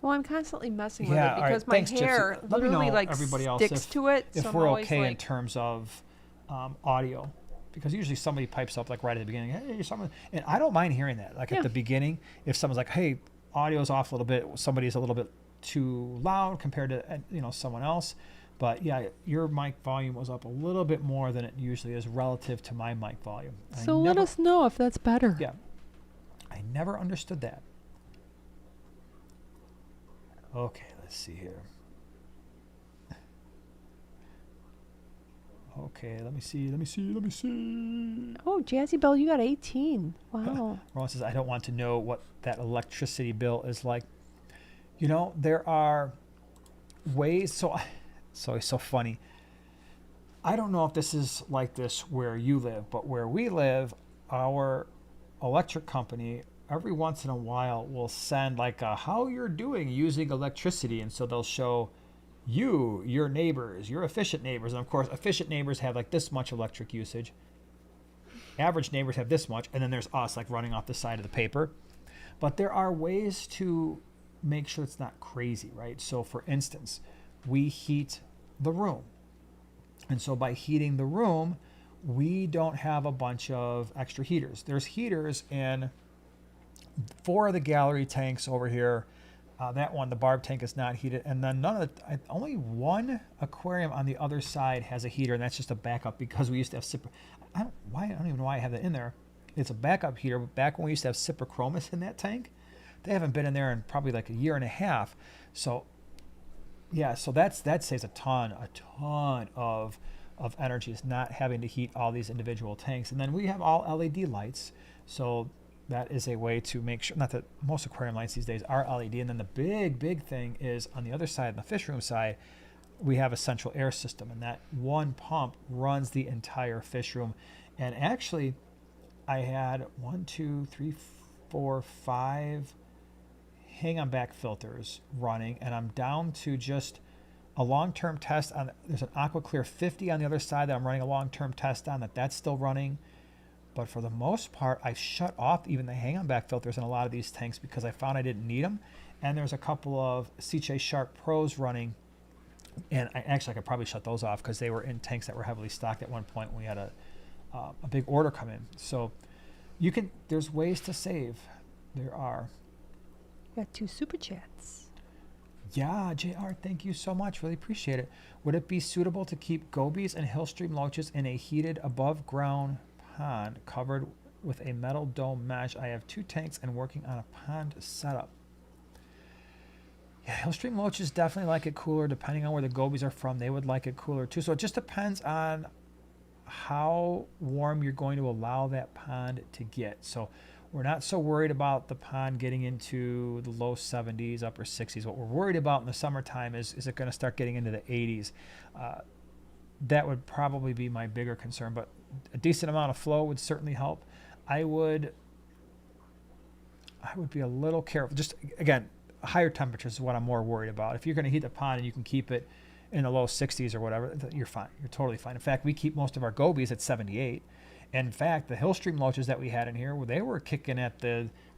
Well, I'm constantly messing with Yeah, it all right, because my thanks, Gypsy. hair Let me literally know, like everybody else, sticks to it. If so I'm we're always okay in like, terms of audio, because usually somebody pipes up like right at the beginning, "Hey, someone," and I don't mind hearing that. Like Yeah. at the beginning, if someone's like, "Hey, audio's off a little bit," somebody's a little bit too loud compared to someone else. But yeah, your mic volume was up a little bit more than it usually is relative to my mic volume. so let us know if that's better. Yeah, I never understood that. Okay, let's see here. Okay, let me see. Oh, Jazzy Bell, you got 18. Wow. Ron says, "I don't want to know what that electricity bill is like." You know, there are ways. So it's so funny. I don't know if this is like this where you live, but where we live, our electric company every once in a while will send like a, how you're doing using electricity. And so they'll show you, your neighbors, your efficient neighbors. And of course, efficient neighbors have like this much electric usage. Average neighbors have this much. And then there's us like running off the side of the paper. But there are ways to make sure it's not crazy, right? So for instance, we heat the room. And so by heating the room, we don't have a bunch of extra heaters. There's heaters in 4 of the gallery tanks over here. That one, the barb tank, is not heated. And then only one aquarium on the other side has a heater, and that's just a backup because we used to have I don't even know why I have that in there. It's a backup heater, but back when we used to have cyprochromis in that tank, they haven't been in there in probably like a year and a half. So yeah, so that saves a ton of energy, is not having to heat all these individual tanks. And then we have all LED lights, so that is a way to make sure, not that most aquarium lights these days are LED. And then the big thing is on the other side, on the fish room side, we have a central air system, and that one pump runs the entire fish room. And actually, I had 5 hang-on back filters running, and I'm down to just a long-term test on. There's an AquaClear 50 on the other side that I'm running a long-term test on, that's still running. But for the most part, I shut off even the hang-on back filters in a lot of these tanks because I found I didn't need them. And there's a couple of CJ Shark Pros running, and I could probably shut those off because they were in tanks that were heavily stocked at one point when we had a big order come in. So there's ways to save. There are. Got 2 super chats. Yeah, JR, thank you so much. Really appreciate it. Would it be suitable to keep gobies and hillstream loaches in a heated above ground pond covered with a metal dome mesh? I have 2 tanks and working on a pond setup. Yeah, hillstream loaches definitely like it cooler. Depending on where the gobies are from, they would like it cooler too. So it just depends on how warm you're going to allow that pond to get. So we're not so worried about the pond getting into the low 70s, upper 60s. What we're worried about in the summertime is it going to start getting into the 80s? That would probably be my bigger concern, but a decent amount of flow would certainly help. I would be a little careful. Just, again, higher temperatures is what I'm more worried about. If you're going to heat the pond and you can keep it in the low 60s or whatever, you're fine. You're totally fine. In fact, we keep most of our gobies at 78. And in fact, the hillstream loaches that we had in here, they were kicking at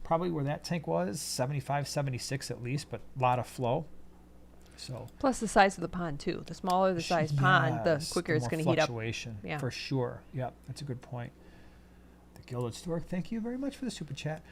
probably where that tank was, 75, 76 at least, but a lot of flow. So plus the size of the pond too. The smaller the size pond, the quicker it's going to heat up. Fluctuation, for sure. Yep, that's a good point. The Gilded Stor, thank you very much for the super chat.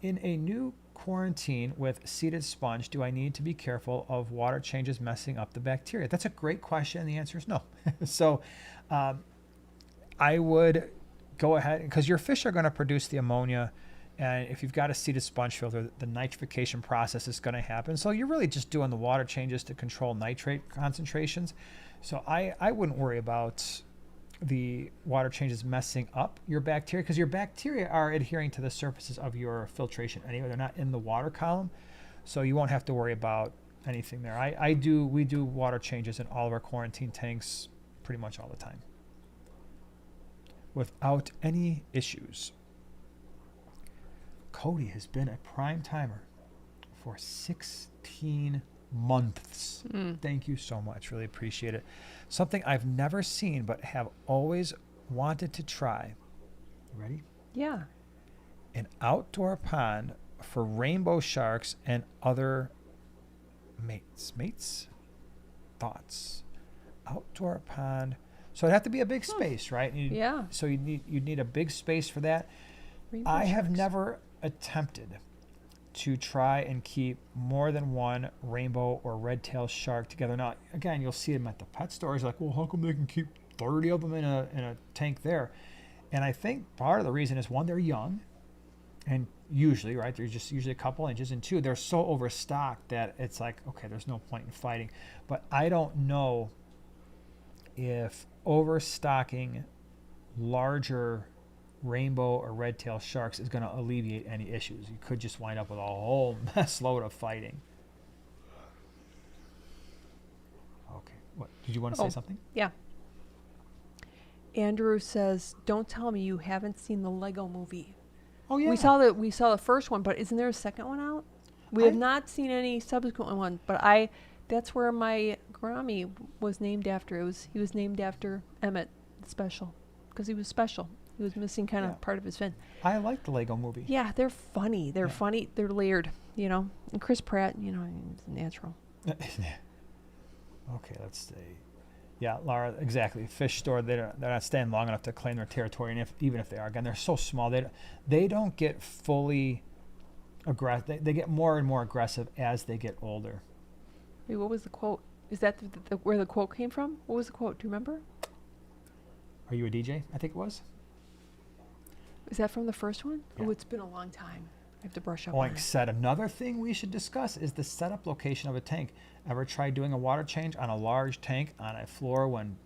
In a new quarantine with seeded sponge, do I need to be careful of water changes messing up the bacteria? That's a great question, and the answer is no. So I would go ahead, because your fish are going to produce the ammonia, and if you've got a seeded sponge filter, the nitrification process is going to happen. So you're really just doing the water changes to control nitrate concentrations. So I wouldn't worry about the water changes messing up your bacteria, because your bacteria are adhering to the surfaces of your filtration anyway. They're not in the water column, so you won't have to worry about anything there. We do water changes in all of our quarantine tanks pretty much all the time without any issues. Cody has been a prime timer for 16 months. Thank you so much. Really appreciate it. Something I've never seen but have always wanted to try. Ready? Yeah. An outdoor pond for rainbow sharks and other mates? Thoughts. Outdoor pond. So it'd have to be a big space, right? Yeah. So you'd need a big space for that. Rainbow I have sharks. never attempted to try and keep more than one rainbow or red-tailed shark together. Now, again, you'll see them at the pet stores. Like, well, how come they can keep 30 of them in a tank there? And I think part of the reason is, one, they're young, and usually, right, there's just usually a couple inches, and 2, they're so overstocked that it's like, okay, there's no point in fighting. But I don't know if overstocking larger rainbow or red-tailed sharks is going to alleviate any issues. You could just wind up with a whole mess load of fighting. Okay. What? Did you want to say something? Yeah. Andrew says, don't tell me you haven't seen the Lego movie. Oh yeah. We saw the first one, but isn't there a second one out? We have not seen any subsequent one, but that's where my Grammy was named after. He was named after Emmett Special because he was special. He was missing kind of part of his fin. I like the Lego movie. Yeah, they're funny. They're funny. They're layered, And Chris Pratt, he's natural. Okay, let's see. Yeah, Laura, exactly. Fish store, they're not staying long enough to claim their territory, and even if they are, again, they're so small, they don't get fully aggressive. They get more and more aggressive as they get older. Wait, what was the quote? Is that where the quote came from? What was the quote? Do you remember? Are you a DJ? I think it was. Is that from the first one? Yeah. Oh, it's been a long time. I have to brush up on it. Said another thing we should discuss is the setup location of a tank. Ever tried doing a water change on a large tank on a floor when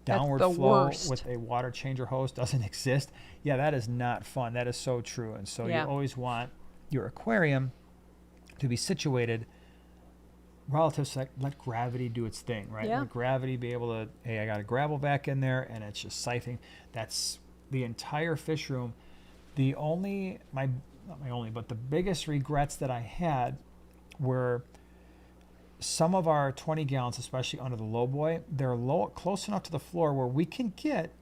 downward flow with a water changer hose doesn't exist? Yeah, that is not fun. That is so true. And so you always want your aquarium to be situated relative to let gravity do its thing, right? Yeah. Let gravity be able to, hey, I got a gravel vac in there and it's just siphoning. That's the entire fish room. But the biggest regrets that I had were some of our 20 gallons, especially under the low boy, they're close enough to the floor where we can get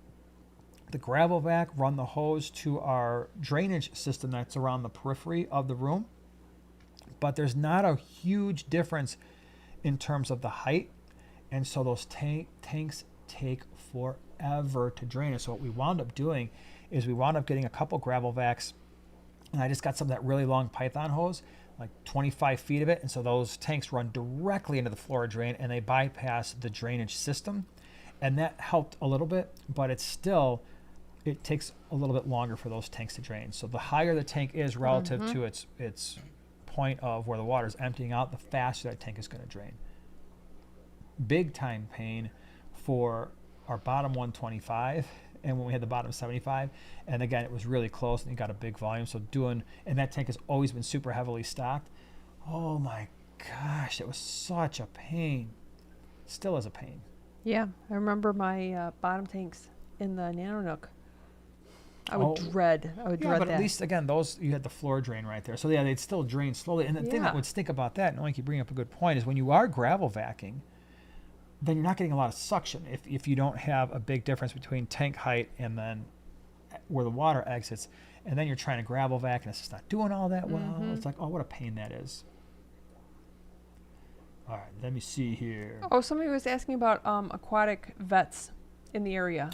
the gravel vac, run the hose to our drainage system that's around the periphery of the room. But there's not a huge difference in terms of the height. And so those tanks take forever to drain. And so what we wound up doing is we wound up getting a couple gravel vacs, and I just got some of that really long Python hose, like 25 feet of it. And so those tanks run directly into the floor drain and they bypass the drainage system. And that helped a little bit, but it takes a little bit longer for those tanks to drain. So the higher the tank is relative to its point of where the water is emptying out, the faster that tank is going to drain. Big time pain for our bottom 125 and when we had the bottom 75, and again it was really close and you got a big volume, and that tank has always been super heavily stocked. Oh my gosh, it was such a pain. Still is a pain. Yeah, I remember my bottom tanks in the Nano Nook. I would dread that. But at least again those, you had the floor drain right there, so yeah, they'd still drain slowly. And the thing that would stink about that, and I think you bring up a good point, is when you are gravel vacuuming, then you're not getting a lot of suction if you don't have a big difference between tank height and then where the water exits, and then you're trying to gravel vac and it's just not doing all that well. It's like, oh, what a pain that is. All right, let me see here. Oh, somebody was asking about aquatic vets in the area.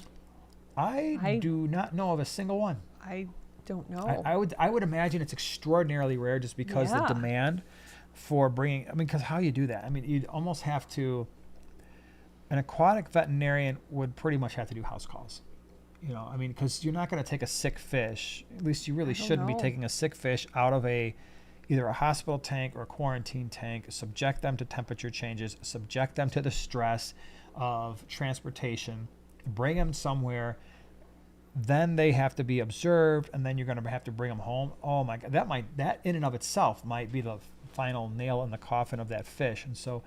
I do not know of a single one. I don't know. I would imagine it's extraordinarily rare just because the demand for bringing, because how you do that? I mean, you'd almost have to, an aquatic veterinarian would pretty much have to do house calls. Because you're not going to take a sick fish, at least you really shouldn't be taking a sick fish out of either a hospital tank or a quarantine tank, subject them to temperature changes, subject them to the stress of transportation, bring them somewhere, then they have to be observed, and then you're going to have to bring them home. Oh my God, that in and of itself might be the final nail in the coffin of that fish. And so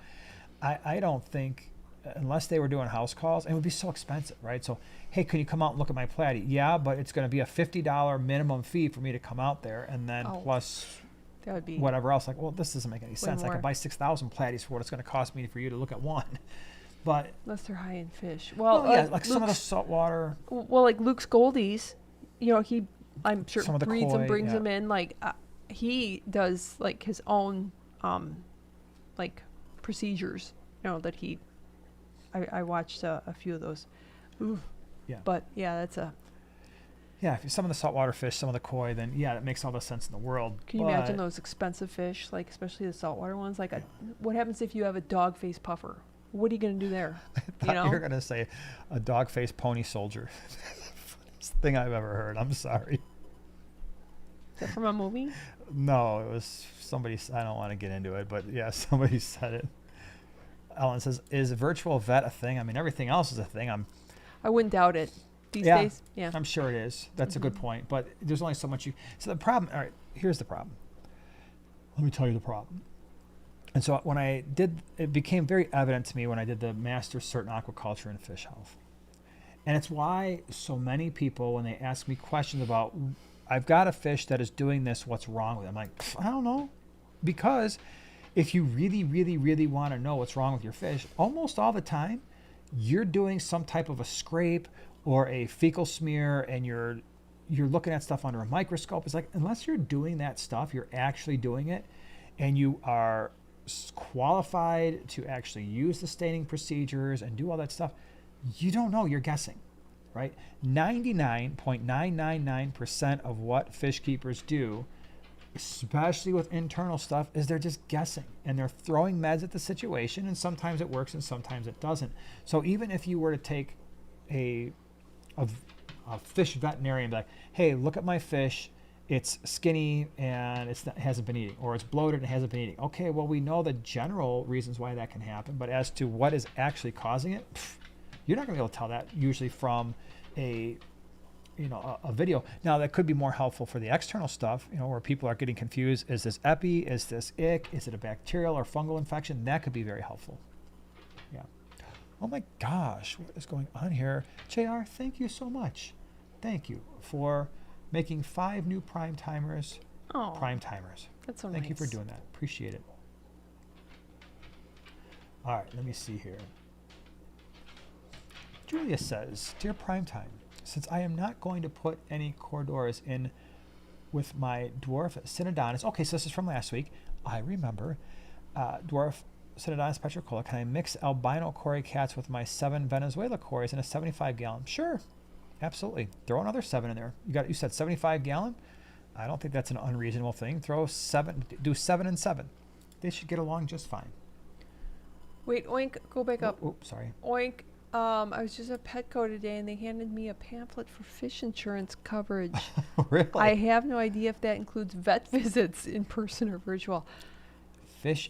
I don't think, unless they were doing house calls, and it would be so expensive, right? So, hey, can you come out and look at my platy? Yeah, but it's going to be a $50 minimum fee for me to come out there, and then plus that would be whatever else. Like, well, this doesn't make any sense. I could buy 6,000 platies for what it's going to cost me for you to look at one. But unless they're high in fish. Like some of the saltwater. Well, like Luke's Goldies, I'm sure some of the breeds koi, and brings them in. Like he does like his own like procedures. That he. I watched a few of those. Ooh. Yeah. But that's a. Yeah, if some of the saltwater fish, some of the koi, then it makes all the sense in the world. Can you imagine those expensive fish, like especially the saltwater ones? Like, what happens if you have a dog-faced puffer? What are you going to do there? I thought you were going to say a dog-faced pony soldier. Funniest thing I've ever heard. I'm sorry. Is that from a movie? No, it was somebody. I don't want to get into it, but yeah, somebody said it. Ellen says, "Is a virtual vet a thing? I mean, everything else is a thing." I wouldn't doubt it these days. Yeah, I'm sure it is. That's a good point. But there's only so much you. So the problem. All right, here's the problem. Let me tell you the problem. And so when it became very evident to me when I did the Master Cert in Aquaculture and Fish Health. And it's why so many people, when they ask me questions about I've got a fish that is doing this. What's wrong with it? I'm like, I don't know. Because if you really, really, really want to know what's wrong with your fish, almost all the time, you're doing some type of a scrape or a fecal smear, and you're looking at stuff under a microscope. It's like, unless you're doing that stuff, you're actually doing it, and you are qualified to actually use the staining procedures and do all that stuff, you don't know, you're guessing, right? 99.999% of what fish keepers do, especially with internal stuff, is they're just guessing, and they're throwing meds at the situation, and sometimes it works and sometimes it doesn't. So even if you were to take a fish veterinarian and be like, hey, look at my fish, it's skinny and it hasn't been eating, or it's bloated and hasn't been eating. Okay, well, we know the general reasons why that can happen, but as to what is actually causing it, you're not going to be able to tell that usually from a video. Now, that could be more helpful for the external stuff, where people are getting confused. Is this epi? Is this ick? Is it a bacterial or fungal infection? That could be very helpful. Yeah. Oh my gosh, what is going on here? JR, thank you so much. Thank you for making 5 new prime timers. Oh, prime timers. That's so Thank nice. you for doing that. Appreciate it. All right, let me see here. Julia says, Dear Primetime, since I am not going to put any corridors in with my dwarf Synodontis. Okay, so this is from last week. I remember. Dwarf Synodontis petricola. Can I mix albino Cory cats with my 7 Venezuela Corys in a 75 gallon? Sure. Absolutely. Throw another 7 in there. You said 75 gallon? I don't think that's an unreasonable thing. Throw 7, do 7 and 7. They should get along just fine. Wait, oink, go back up. Oops, sorry. Oink. I was just at Petco today, and they handed me a pamphlet for fish insurance coverage. Really? I have no idea if that includes vet visits in person or virtual. Fish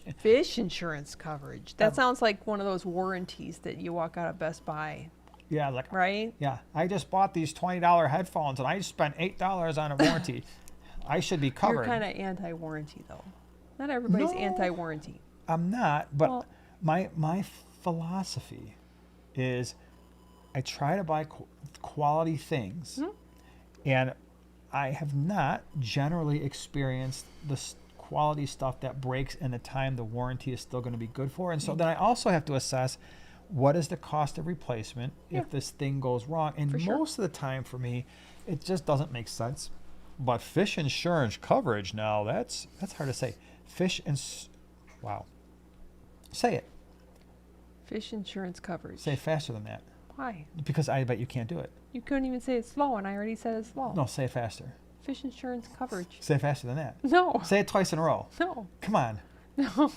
insurance coverage. That sounds like one of those warranties that you walk out of Best Buy. Yeah, like right? Yeah, I just bought these $20 headphones and I spent $8 on a warranty. I should be covered. You're kind of anti-warranty, though. Not everybody's anti-warranty. I'm not, but my philosophy is I try to buy quality things, and I have not generally experienced the quality stuff that breaks in the time the warranty is still going to be good for. And so then I also have to assess, what is the cost of replacement if this thing goes wrong? And most of the time for me, it just doesn't make sense. But fish insurance coverage, now that's hard to say. Wow. Say it. Fish insurance coverage. Say it faster than that. Why? Because I bet you can't do it. You couldn't even say it slow, and I already said it slow. No, say it faster. Fish insurance coverage. Say it faster than that. No. Say it twice in a row. No. Come on. No.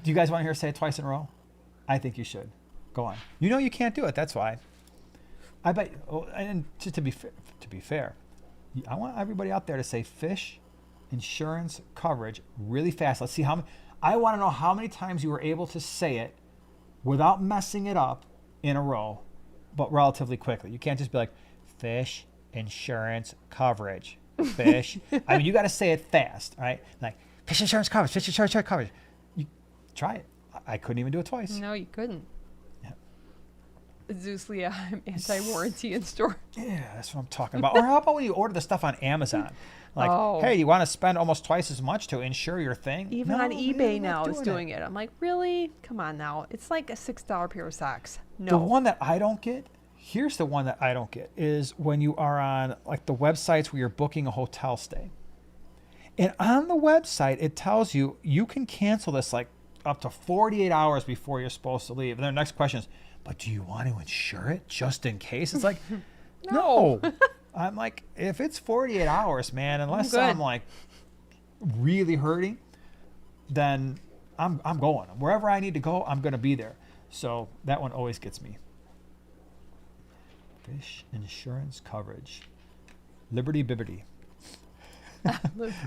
Do you guys want to hear say it twice in a row? I think you should. Go on. You know you can't do it. That's why. I bet. Oh, and just to be fair, I want everybody out there to say fish insurance coverage really fast. Let's see how many. I want to know how many times you were able to say it without messing it up in a row, but relatively quickly. You can't just be like fish insurance coverage. Fish. I mean, you got to say it fast, right? Like fish insurance coverage. Fish insurance coverage. You try it. I couldn't even do it twice. No, you couldn't. Yeah. Zeus Leah, I'm anti-warranty in store. Yeah, that's what I'm talking about. Or how about when you order the stuff on Amazon? Like, hey, you want to spend almost twice as much to insure your thing? Even on eBay now is doing it. I'm like, really? Come on now. It's like a $6 pair of socks. No. The one that I don't get, here's the one that I don't get, is when you are on like the websites where you're booking a hotel stay. And on the website, it tells you you can cancel this like up to 48 hours before you're supposed to leave. And their next question is, but do you want to insure it just in case? It's like, no. I'm like, if it's 48 hours, man, unless I'm like really hurting, then I'm going. Wherever I need to go, I'm going to be there. So that one always gets me. Fish insurance coverage. Liberty Bibbity.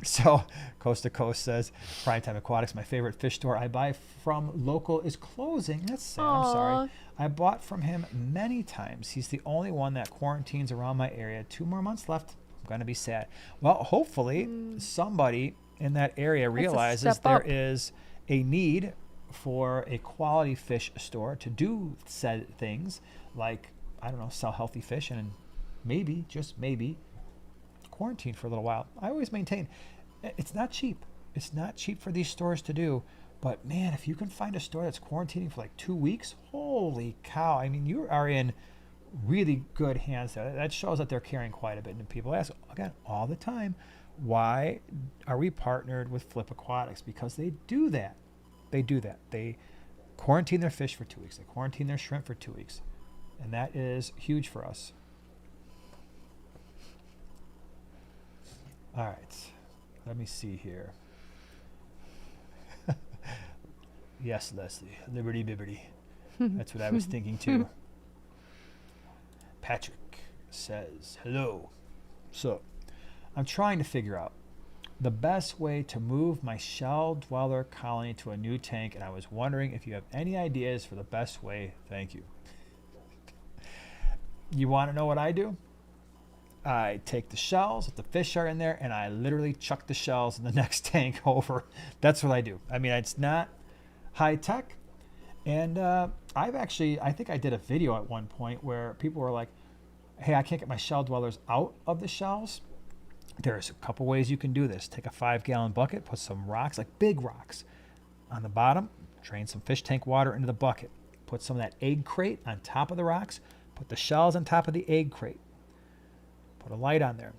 So Coast to Coast says, Primetime Aquatics, my favorite fish store I buy from local is closing. That's sad. I'm sorry. I bought from him many times. He's the only one that quarantines around my area. 2 more months left. I'm going to be sad. Well, hopefully somebody in that area realizes there is a need for a quality fish store to do said things like, I don't know, sell healthy fish and maybe, just maybe, quarantine for a little while. I always maintain it's not cheap. It's not cheap for these stores to do. But man, if you can find a store that's quarantining for like 2 weeks, holy cow. I mean, you are in really good hands there. That shows that they're caring quite a bit. And people ask, again, all the time, why are we partnered with Flip Aquatics? Because they do that. They do that. They quarantine their fish for 2 weeks. They quarantine their shrimp for 2 weeks. And that is huge for us. All right. Let me see here. Yes, Leslie. Liberty Bibbity. That's what I was thinking too. Patrick says, hello. So, I'm trying to figure out the best way to move my shell dweller colony to a new tank, and I was wondering if you have any ideas for the best way. Thank you. You want to know what I do? I take the shells, if the fish are in there, and I literally chuck the shells in the next tank over. That's what I do. I mean, it's not high tech. And I think I did a video at one point where people were like, hey, I can't get my shell dwellers out of the shells. There's a couple ways you can do this. Take a 5-gallon bucket, put some rocks, like big rocks, on the bottom, drain some fish tank water into the bucket. Put some of that egg crate on top of the rocks, put the shells on top of the egg crate. Put a light on there.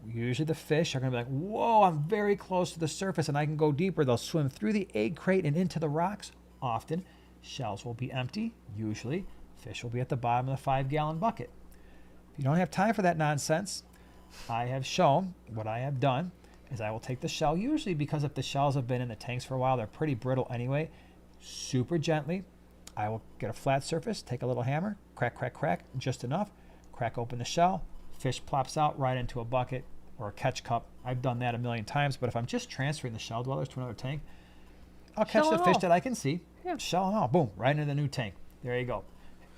Usually the fish are going to be like, whoa, I'm very close to the surface and I can go deeper. They'll swim through the egg crate and into the rocks. Often, shells will be empty. Usually, fish will be at the bottom of the 5-gallon bucket. If you don't have time for that nonsense, I have shown what I have done is I will take the shell, usually because if the shells have been in the tanks for a while, they're pretty brittle anyway, super gently. I will get a flat surface, take a little hammer, crack, crack, crack, just enough, crack open the shell, fish plops out right into a bucket or a catch cup. I've done that a million times, but if I'm just transferring the shell dwellers to another tank, I'll catch the fish that I can see, shell and all, boom, right into the new tank. There you go.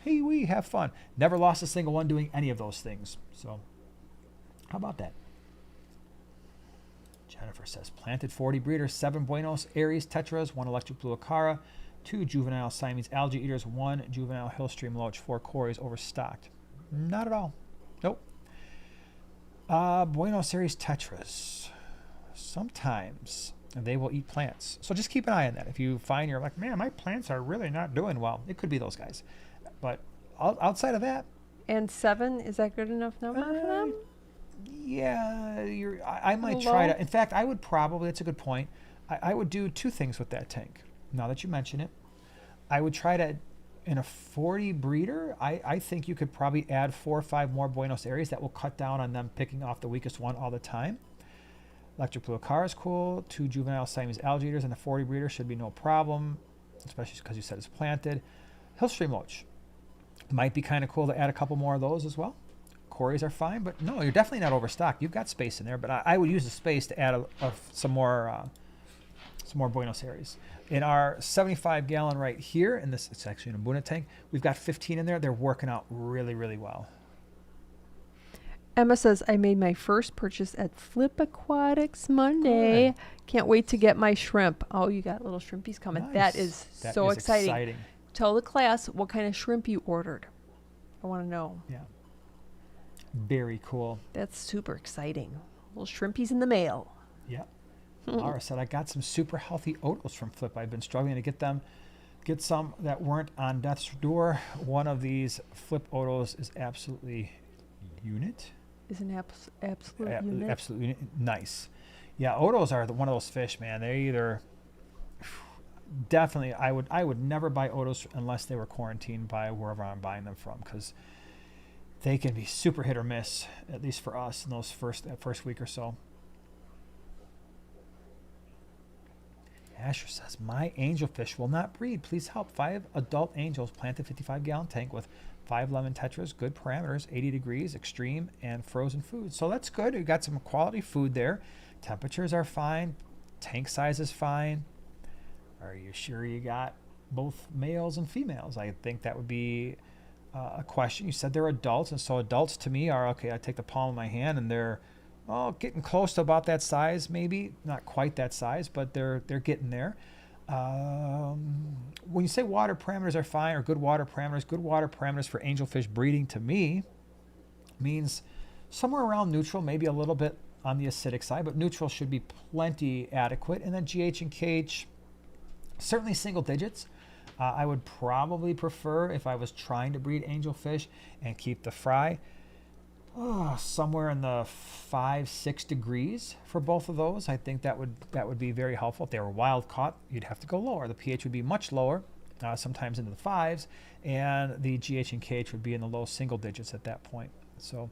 Hey, we have fun. Never lost a single one doing any of those things. So, how about that? Jennifer says, planted 40 breeders, 7 Buenos Aires tetras, 1 electric blue acara, 2 juvenile Siamese algae eaters, 1 juvenile hillstream loach, 4 cories overstocked. Not at all. Nope. Buenos Aires tetras. Sometimes they will eat plants. So just keep an eye on that. If you find you're like, man, my plants are really not doing well, it could be those guys. But outside of that. And 7, is that good enough number for them? Yeah, I might try to. In fact, I would probably, that's a good point. I would do 2 things with that tank. Now that you mention it, I would try to, in a 40 breeder, I think you could probably add 4 or 5 more Buenos Aires. That will cut down on them picking off the weakest one all the time. Electric blue acara is cool. 2 juvenile Siamese algae eaters in the 40 breeder should be no problem, especially because you said it's planted. Hillstream loach might be kind of cool to add a couple more of those as well. Cories are fine, but no, you're definitely not overstocked. You've got space in there, but I would use the space to add some more Buenos Aires. In our 75-gallon right here, and this it's actually in a Buna tank, we've got 15 in there. They're working out really, really well. Emma says, I made my first purchase at Flip Aquatics Monday. Good. Can't wait to get my shrimp. Oh, you got little shrimpies coming. Nice. That is so exciting. Tell the class what kind of shrimp you ordered. I want to know. Yeah. Very cool. That's super exciting. Little shrimpies in the mail. Yeah. Laura said, I got some super healthy otos from Flip. I've been struggling to get some that weren't on death's door. One of these Flip otos is absolutely unit. Is an absolute unit. Absolutely nice. Yeah, otos are one of those fish, man. They either definitely, I would never buy otos unless they were quarantined by wherever I'm buying them from, because they can be super hit or miss, at least for us in those first week or so. Asher says, my angelfish will not breed. Please help. 5 adult angels planted 55-gallon tank with 5 lemon tetras, good parameters, 80 degrees, extreme, and frozen food. So that's good. We've got some quality food there. Temperatures are fine. Tank size is fine. Are you sure you got both males and females? I think that would be a question. You said they're adults, and so adults to me are, okay, I take the palm of my hand, and they're getting close to about that size, maybe. Not quite that size, but they're getting there. When you say water parameters are fine or good water parameters for angelfish breeding to me means somewhere around neutral, maybe a little bit on the acidic side, but neutral should be plenty adequate. And then GH and KH, certainly single digits. I would probably prefer, if I was trying to breed angelfish and keep the fry, somewhere in the 5-6 degrees for both of those. I think that would be very helpful. If they were wild caught, you'd have to go lower. The pH would be much lower, sometimes into the 5s, and the GH and KH would be in the low single digits at that point. So,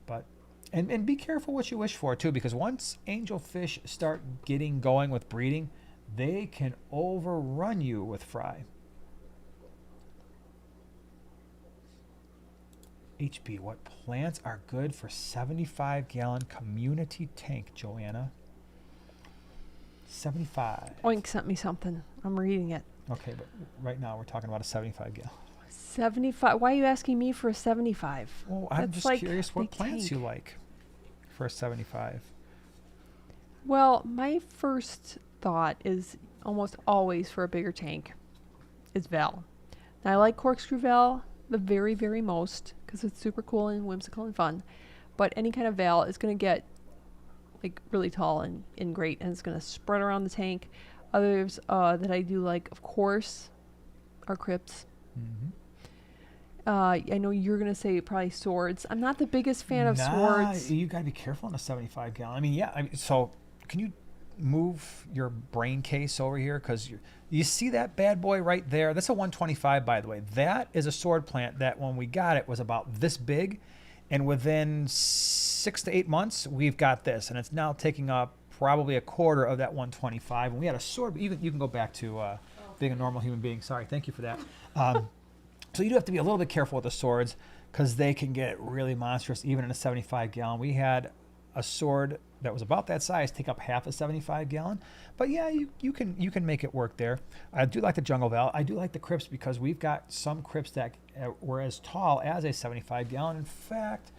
but and be careful what you wish for too, because once angelfish start getting going with breeding, they can overrun you with fry. HB, what plants are good for 75-gallon community tank, Joanna? 75. Oink sent me something. I'm reading it. Okay, but right now we're talking about a 75-gallon. 75. Why are you asking me for a 75? Well, I'm just curious what plants you like for a 75. Well, my first thought is almost always for a bigger tank is Val. Now, I like corkscrew Val the very, very most because it's super cool and whimsical and fun. But any kind of Val is going to get like really tall and great, and it's going to spread around the tank. Others that I do like, of course, are crypts. I know you're going to say probably swords. I'm not the biggest fan of swords. You got to be careful on a 75-gallon. I mean, yeah. So can you move your brain case over here? Because you see that bad boy right there? That's a 125, by the way. That is a sword plant that when we got it was about this big. And within 6 to 8 months, we've got this. And it's now taking up probably a quarter of that 125. And we had a sword. But you can go back to being a normal human being. Sorry, thank you for that. So you do have to be a little bit careful with the swords because they can get really monstrous even in a 75-gallon. We had a sword that was about that size take up half a 75-gallon. But yeah, you can make it work there. I do like the jungle val. I do like the crypts because we've got some crypts that were as tall as a 75-gallon. In fact,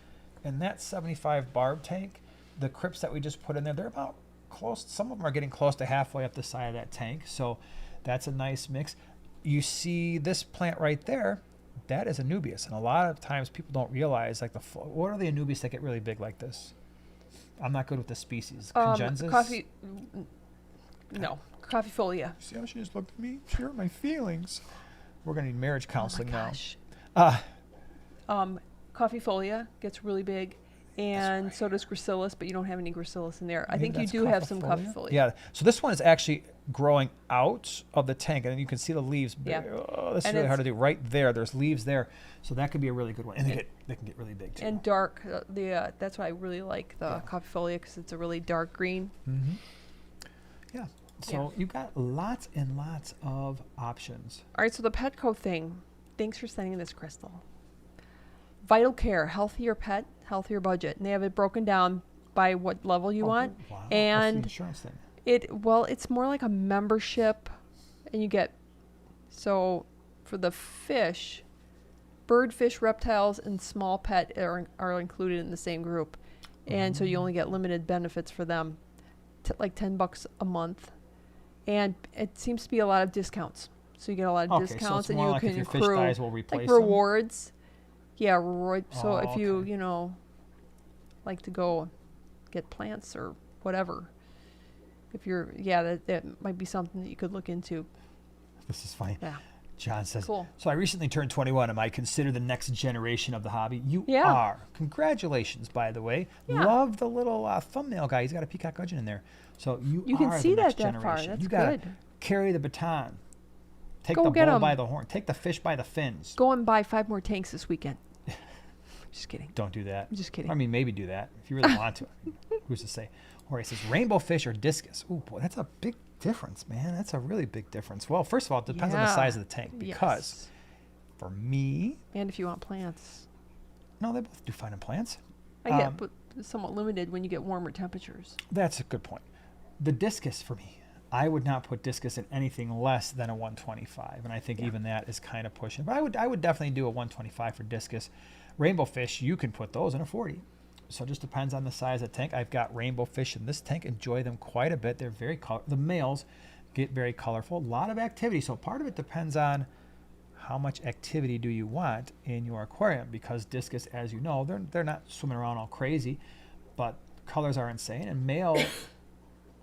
in that 75 barb tank, the crypts that we just put in there, they're about close. Some of them are getting close to halfway up the side of that tank. So that's a nice mix. You see this plant right there, that is a Nubius. And a lot of times people don't realize, like, what are the Anubias that get really big like this? I'm not good with the species. Congensis? Coffeefolia. See how she just looked at me? She hurt my feelings. We're going to need marriage counseling now. Coffeefolia gets really big. And right. So does Gracilis, but you don't have any Gracilis in there. I think you do have some Coffeefolia. Yeah. So this one is actually growing out of the tank, and you can see the leaves. Yeah. This is really hard to do. Right there, there's leaves there, so that could be a really good one. And they can get really big too. And dark. That's why I really like the Coffeefolia because it's a really dark green. Mm-hmm. Yeah. So you've got lots and lots of options. All right. So the Petco thing. Thanks for sending this, Crystal. Vital Care, healthier pet, healthier budget. And they have it broken down by what level you want. Wow. And what's the insurance thing? It's more like a membership, and you get, so for the fish, bird, fish, reptiles, and small pet are included in the same group. And so you only get limited benefits for them, like $10 a month. And it seems to be a lot of discounts. So you get a lot of discounts, so and you like can if your accrue fish dies, we'll replace like rewards. Yeah, so if you, okay. Like to go get plants or whatever, if you're, that might be something that you could look into. This is funny. Yeah. John says, cool. So I recently turned 21. Am I considered the next generation of the hobby? You Yeah. are. Congratulations, by the way. Yeah. Love the little thumbnail guy. He's got a peacock gudgeon in there. So you can are see the next that generation. far. That's you gotta good. carry the baton. Take Go the get bull 'em. by the horn. Take the fish by the fins. Go and buy 5 more tanks this weekend. Just kidding. Don't do that. I'm just kidding. I mean, maybe do that if you really want to. Who's to say? Jorge says, rainbow fish or discus? Oh, boy, that's a big difference, man. That's a really big difference. Well, first of all, it depends on the size of the tank because for me... And if you want plants. No, they both do fine in plants. But somewhat limited when you get warmer temperatures. That's a good point. The discus for me, I would not put discus in anything less than a 125, and I think even that is kind of pushing. But I would definitely do a 125 for discus. Rainbow fish, you can put those in a 40. So it just depends on the size of the tank. I've got rainbow fish in this tank. Enjoy them quite a bit. They're very the males get very colorful. A lot of activity. So part of it depends on how much activity do you want in your aquarium? Because discus, as you know, they're not swimming around all crazy, but colors are insane. And male,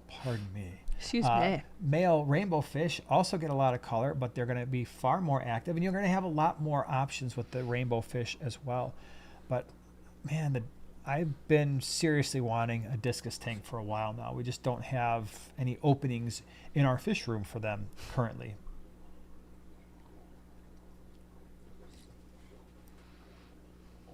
pardon me, Excuse me. male rainbow fish also get a lot of color, but they're going to be far more active, and you're going to have a lot more options with the rainbow fish as well. But man, I've been seriously wanting a discus tank for a while now. We just don't have any openings in our fish room for them currently.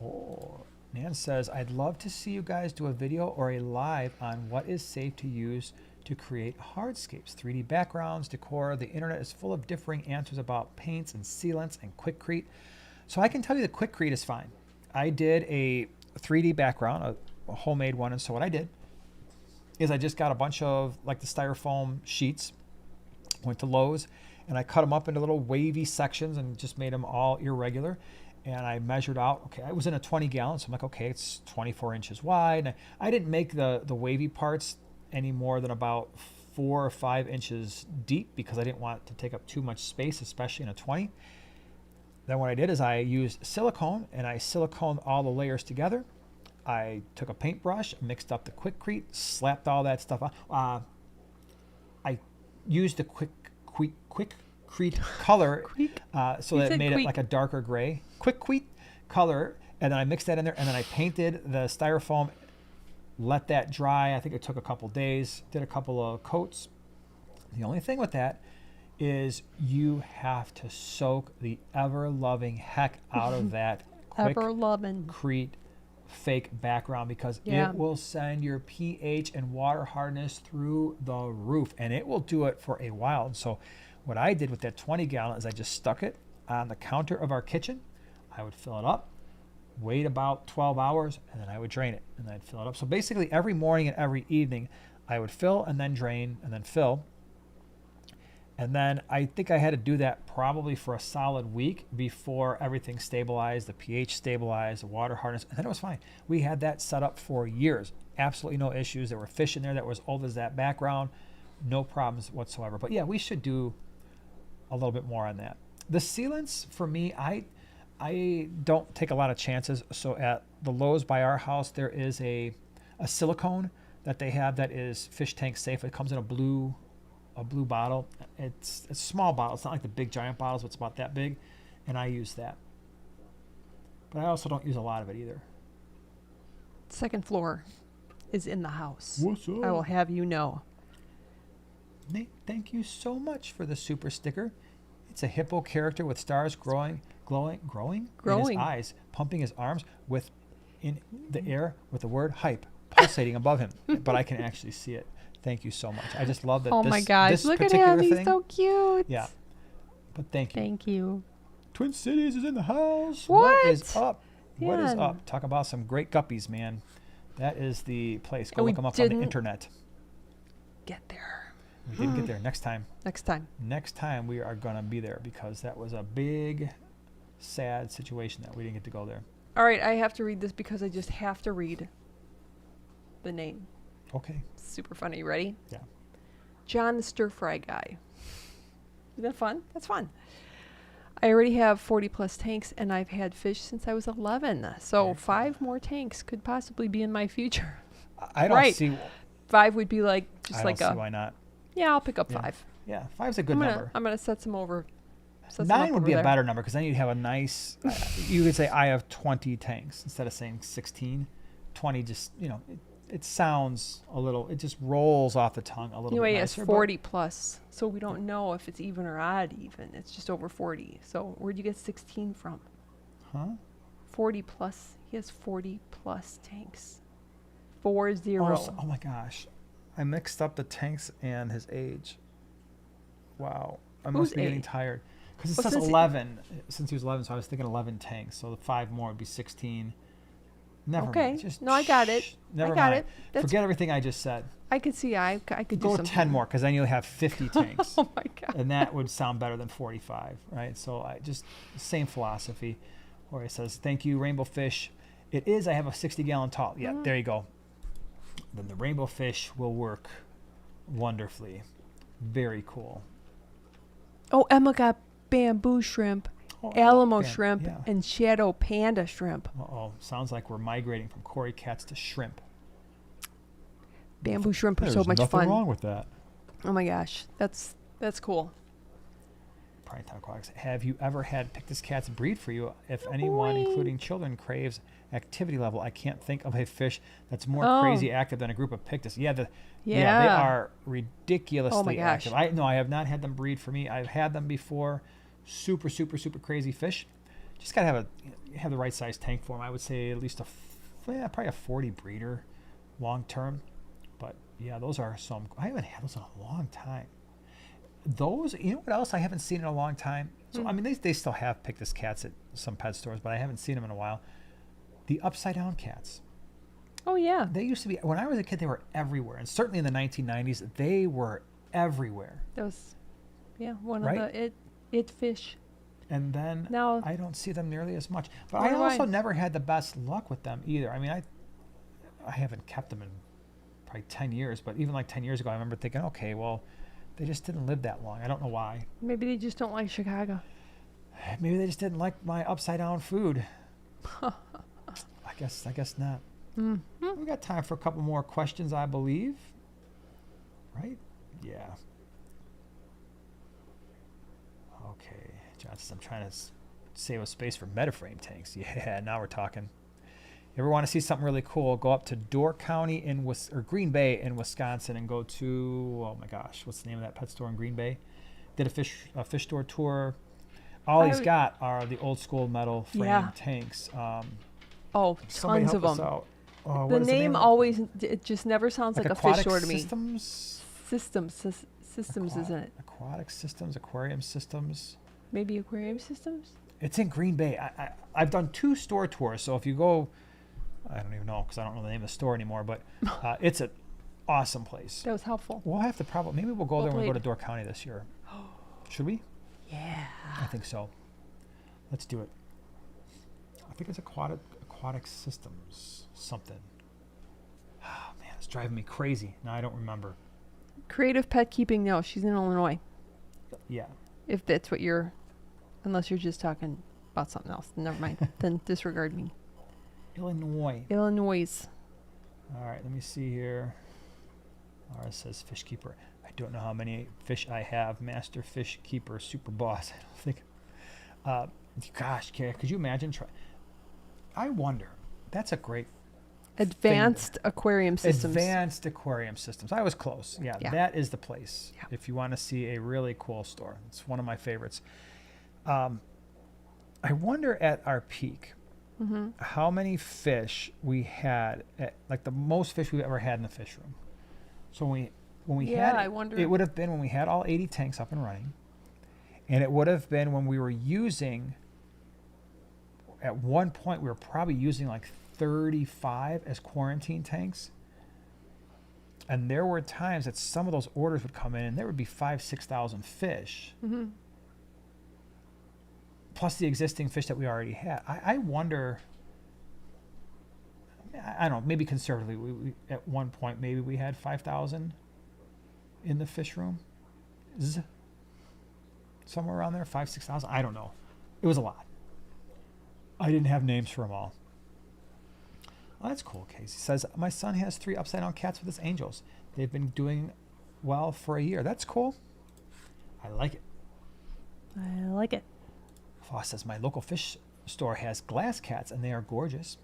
Oh, Nan says, I'd love to see you guys do a video or a live on what is safe to use to create hardscapes, 3D backgrounds, decor. The internet is full of differing answers about paints and sealants and Quikrete. So I can tell you that Quikrete is fine. I did a 3D background, a homemade one. And so what I did is I just got a bunch of like the styrofoam sheets, went to Lowe's, and I cut them up into little wavy sections and just made them all irregular. And I measured out, okay, I was in a 20 gallon. So I'm like, okay, it's 24 inches wide. And I didn't make the wavy parts any more than about 4 or 5 inches deep because I didn't want to take up too much space, especially in a 20. Then what I did is I used silicone and I siliconed all the layers together. I took a paintbrush, mixed up the Quikrete, slapped all that stuff on. I used the Quikrete color so that it made it like a darker gray. Quikrete color, and then I mixed that in there, and then I painted the styrofoam, let that dry. I think it took a couple days, did a couple of coats. The only thing with that is you have to soak the ever-loving heck out of that Quikrete fake background because it will send your pH and water hardness through the roof, and it will do it for a while. And so what I did with that 20 gallon is I just stuck it on the counter of our kitchen. I would fill it up, wait about 12 hours, and then I would drain it, and I'd fill it up. So basically every morning and every evening, I would fill and then drain and then fill. And then I think I had to do that probably for a solid week before everything stabilized, the pH stabilized, the water hardness, and then it was fine. We had that set up for years. Absolutely no issues. There were fish in there that was old as that background. No problems whatsoever. But yeah, we should do a little bit more on that. The sealants, for me, I don't take a lot of chances. So at the Lowe's by our house, there is a silicone that they have that is fish tank safe. It comes in a blue bottle. It's a small bottle. It's not like the big giant bottles, but it's about that big. And I use that. But I also don't use a lot of it either. Second floor is in the house. What's up? I will have you know. Nate, thank you so much for the super sticker. It's a hippo character with stars glowing in his eyes, pumping his arms in the air with the word hype pulsating above him. But I can actually see it. Thank you so much. I just love that. Oh my gosh, look at him. He's so cute. Yeah. But thank you. Thank you. Twin Cities is in the house. What is up? Man. What is up? Talk about some great guppies, man. That is the place. Go look them up on the internet. Get there. We didn't get there. Next time. Next time we are going to be there because that was a big, sad situation that we didn't get to go there. All right, I have to read this because I just have to read the name. Okay. Super funny. You ready? Yeah. John the Stir Fry Guy. Is that fun? That's fun. I already have 40 plus tanks and I've had fish since I was 11. So 5 more tanks could possibly be in my future. I don't see. 5 would be like just I like don't see why not. Yeah, I'll pick up 5. Yeah, 5's a good number. I'm gonna set some over. 9 would be a better number because then you'd have a nice. You could say I have 20 tanks instead of saying 16. 20 just it sounds a little. It just rolls off the tongue a little. Anyway, bit it's 40 plus, so we don't know if it's even or odd. Even it's just over 40. So where'd you get 16 from? Huh? 40 plus. He has 40 plus tanks. 40. Oh my gosh. I mixed up the tanks and his age. Wow. I must be getting tired. Because it says 11 since he was 11, so I was thinking 11 tanks. So the 5 more would be 16. Never mind. Just no, I got it. Never mind. Forget everything I just said. I could see. I could go do with 10 more because then you'll have 50 tanks. Oh my God. And that would sound better than 45, right? So I just same philosophy. Or it says, "Thank you, Rainbow Fish." It is. I have a 60-gallon tall. Yeah, there you go. Then the Rainbow Fish will work wonderfully. Very cool. Oh, Emma got bamboo shrimp. Oh, Alamo Pan- shrimp, yeah. and shadow panda shrimp. Uh-oh. Sounds like we're migrating from Cory cats to shrimp. Bamboo shrimp are so There's much nothing fun. wrong with that. Oh my gosh, that's cool. Primetime Aquatics. Have you ever had Pictus cats breed for you? If anyone, including children, craves activity level, I can't think of a fish that's more crazy active than a group of Pictus. Yeah, they are ridiculously active. I have not had them breed for me. I've had them before. Super, super, super crazy fish. Just gotta have the right size tank for them. I would say at least probably a 40 breeder, long term. But yeah, those are some. I haven't had those in a long time. Those, you know what else I haven't seen in a long time? So I mean, they still have Pictus cats at some pet stores, but I haven't seen them in a while. The upside down cats. Oh yeah. They used to be, when I was a kid, they were everywhere, and certainly in the 1990s, they were everywhere. That was, one Right? of the it fish. And then Now I don't see them nearly as much. But Nor I do also I. never had the best luck with them either. I mean, I haven't kept them in probably 10 years, but even like 10 years ago, I remember thinking, okay, well, they just didn't live that long. I don't know why. maybe they just don't like Chicago. Maybe they just didn't like my upside down food. I guess not. Mm-hmm. We got time for a couple more questions, I believe. Right? Yeah. Okay. John says, I'm trying to save a space for metaframe tanks. Yeah, now we're talking. You ever want to see something really cool? Go up to Door County or Green Bay in Wisconsin and go to, oh my gosh, what's the name of that pet store in Green Bay? Did a fish store tour. All he's got are the old school metal frame tanks. Tons of them. Oh, The name always, it just never sounds like a fish store to me. Systems, isn't it? Aquatic systems, aquarium systems. Maybe aquarium systems? It's in Green Bay. I've done 2 store tours, so if you go, I don't even know because I don't know the name of the store anymore, but it's an awesome place. That was helpful. We'll have to maybe we'll go there when we go to Door County this year. Should we? Yeah. I think so. Let's do it. I think it's aquatic systems something. Oh man, it's driving me crazy. Now I don't remember. Creative Pet Keeping, no, she's in Illinois. Yeah. If that's what unless you're just talking about something else. Never mind. Then disregard me. Illinois. Illinois. All right, let me see here. Laura says fish keeper. I don't know how many fish I have. Master fish keeper, super boss. I don't think. Gosh, could you imagine? I wonder. That's a great Advanced aquarium systems. Advanced aquarium systems. I was close. Yeah, that is the place. Yeah. If you want to see a really cool store, it's one of my favorites. I wonder at our peak how many fish we had. Like the most fish we've ever had in the fish room. So when we had, I wonder. It would have been when we had all 80 tanks up and running, and it would have been when we were using. At one point, we were probably using like 35 as quarantine tanks. And there were times that some of those orders would come in and there would be 5,000-6,000 fish. Mm-hmm. Plus the existing fish that we already had. I wonder, I don't know, maybe conservatively, we at one point, maybe we had 5,000 in the fish room. Somewhere around there, 5,000-6,000. I don't know. It was a lot. I didn't have names for them all. Oh, that's cool, Casey says, my son has 3 upside down cats with his angels. They've been doing well for a year. That's cool. I like it. I like it. Foss says, my local fish store has glass cats and they are gorgeous.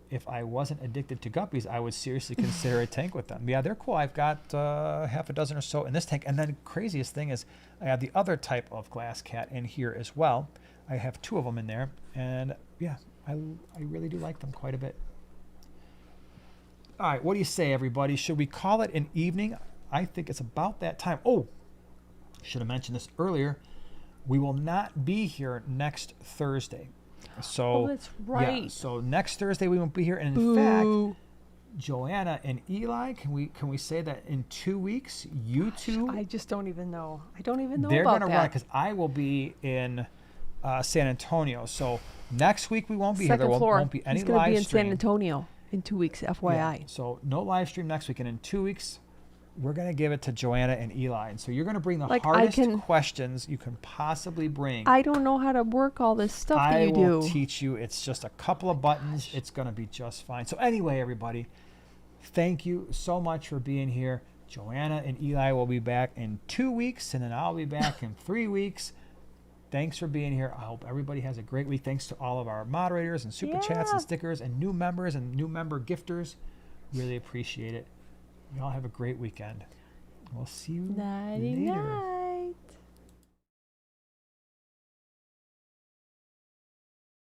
If I wasn't addicted to guppies, I would seriously consider a tank with them. Yeah, they're cool. I've got half a dozen or so in this tank. And then craziest thing is I have the other type of glass cat in here as well. I have 2 of them in there. And yeah, I really do like them quite a bit. All right, what do you say, everybody? Should we call it an evening? I think it's about that time. Oh, should have mentioned this earlier. We will not be here next Thursday. So that's right. Yeah, so next Thursday we won't be here. And in Boo. fact, Joanna and Eli, can we say that in 2 weeks, you two? I just don't even know. I don't even know they're about gonna that. run because I will be in San Antonio. So next week we won't be Second here. There floor. won't be any He's going to live be in stream. San Antonio in 2 weeks, FYI. Yeah, so no live stream next week, and in 2 weeks we're going to give it to Joanna and Eli. And so you're going to bring the Like, hardest questions you can possibly bring. I don't know how to work all this stuff that you I do. will teach you. It's just a couple of buttons. It's going to be just fine. So anyway, everybody, thank you so much for being here. Joanna and Eli will be back in 2 weeks, and then I'll be back in 3 weeks. Thanks for being here. I hope everybody has a great week. Thanks to all of our moderators and super chats and stickers and new members and new member gifters. Really appreciate it. Y'all have a great weekend. We'll see you later.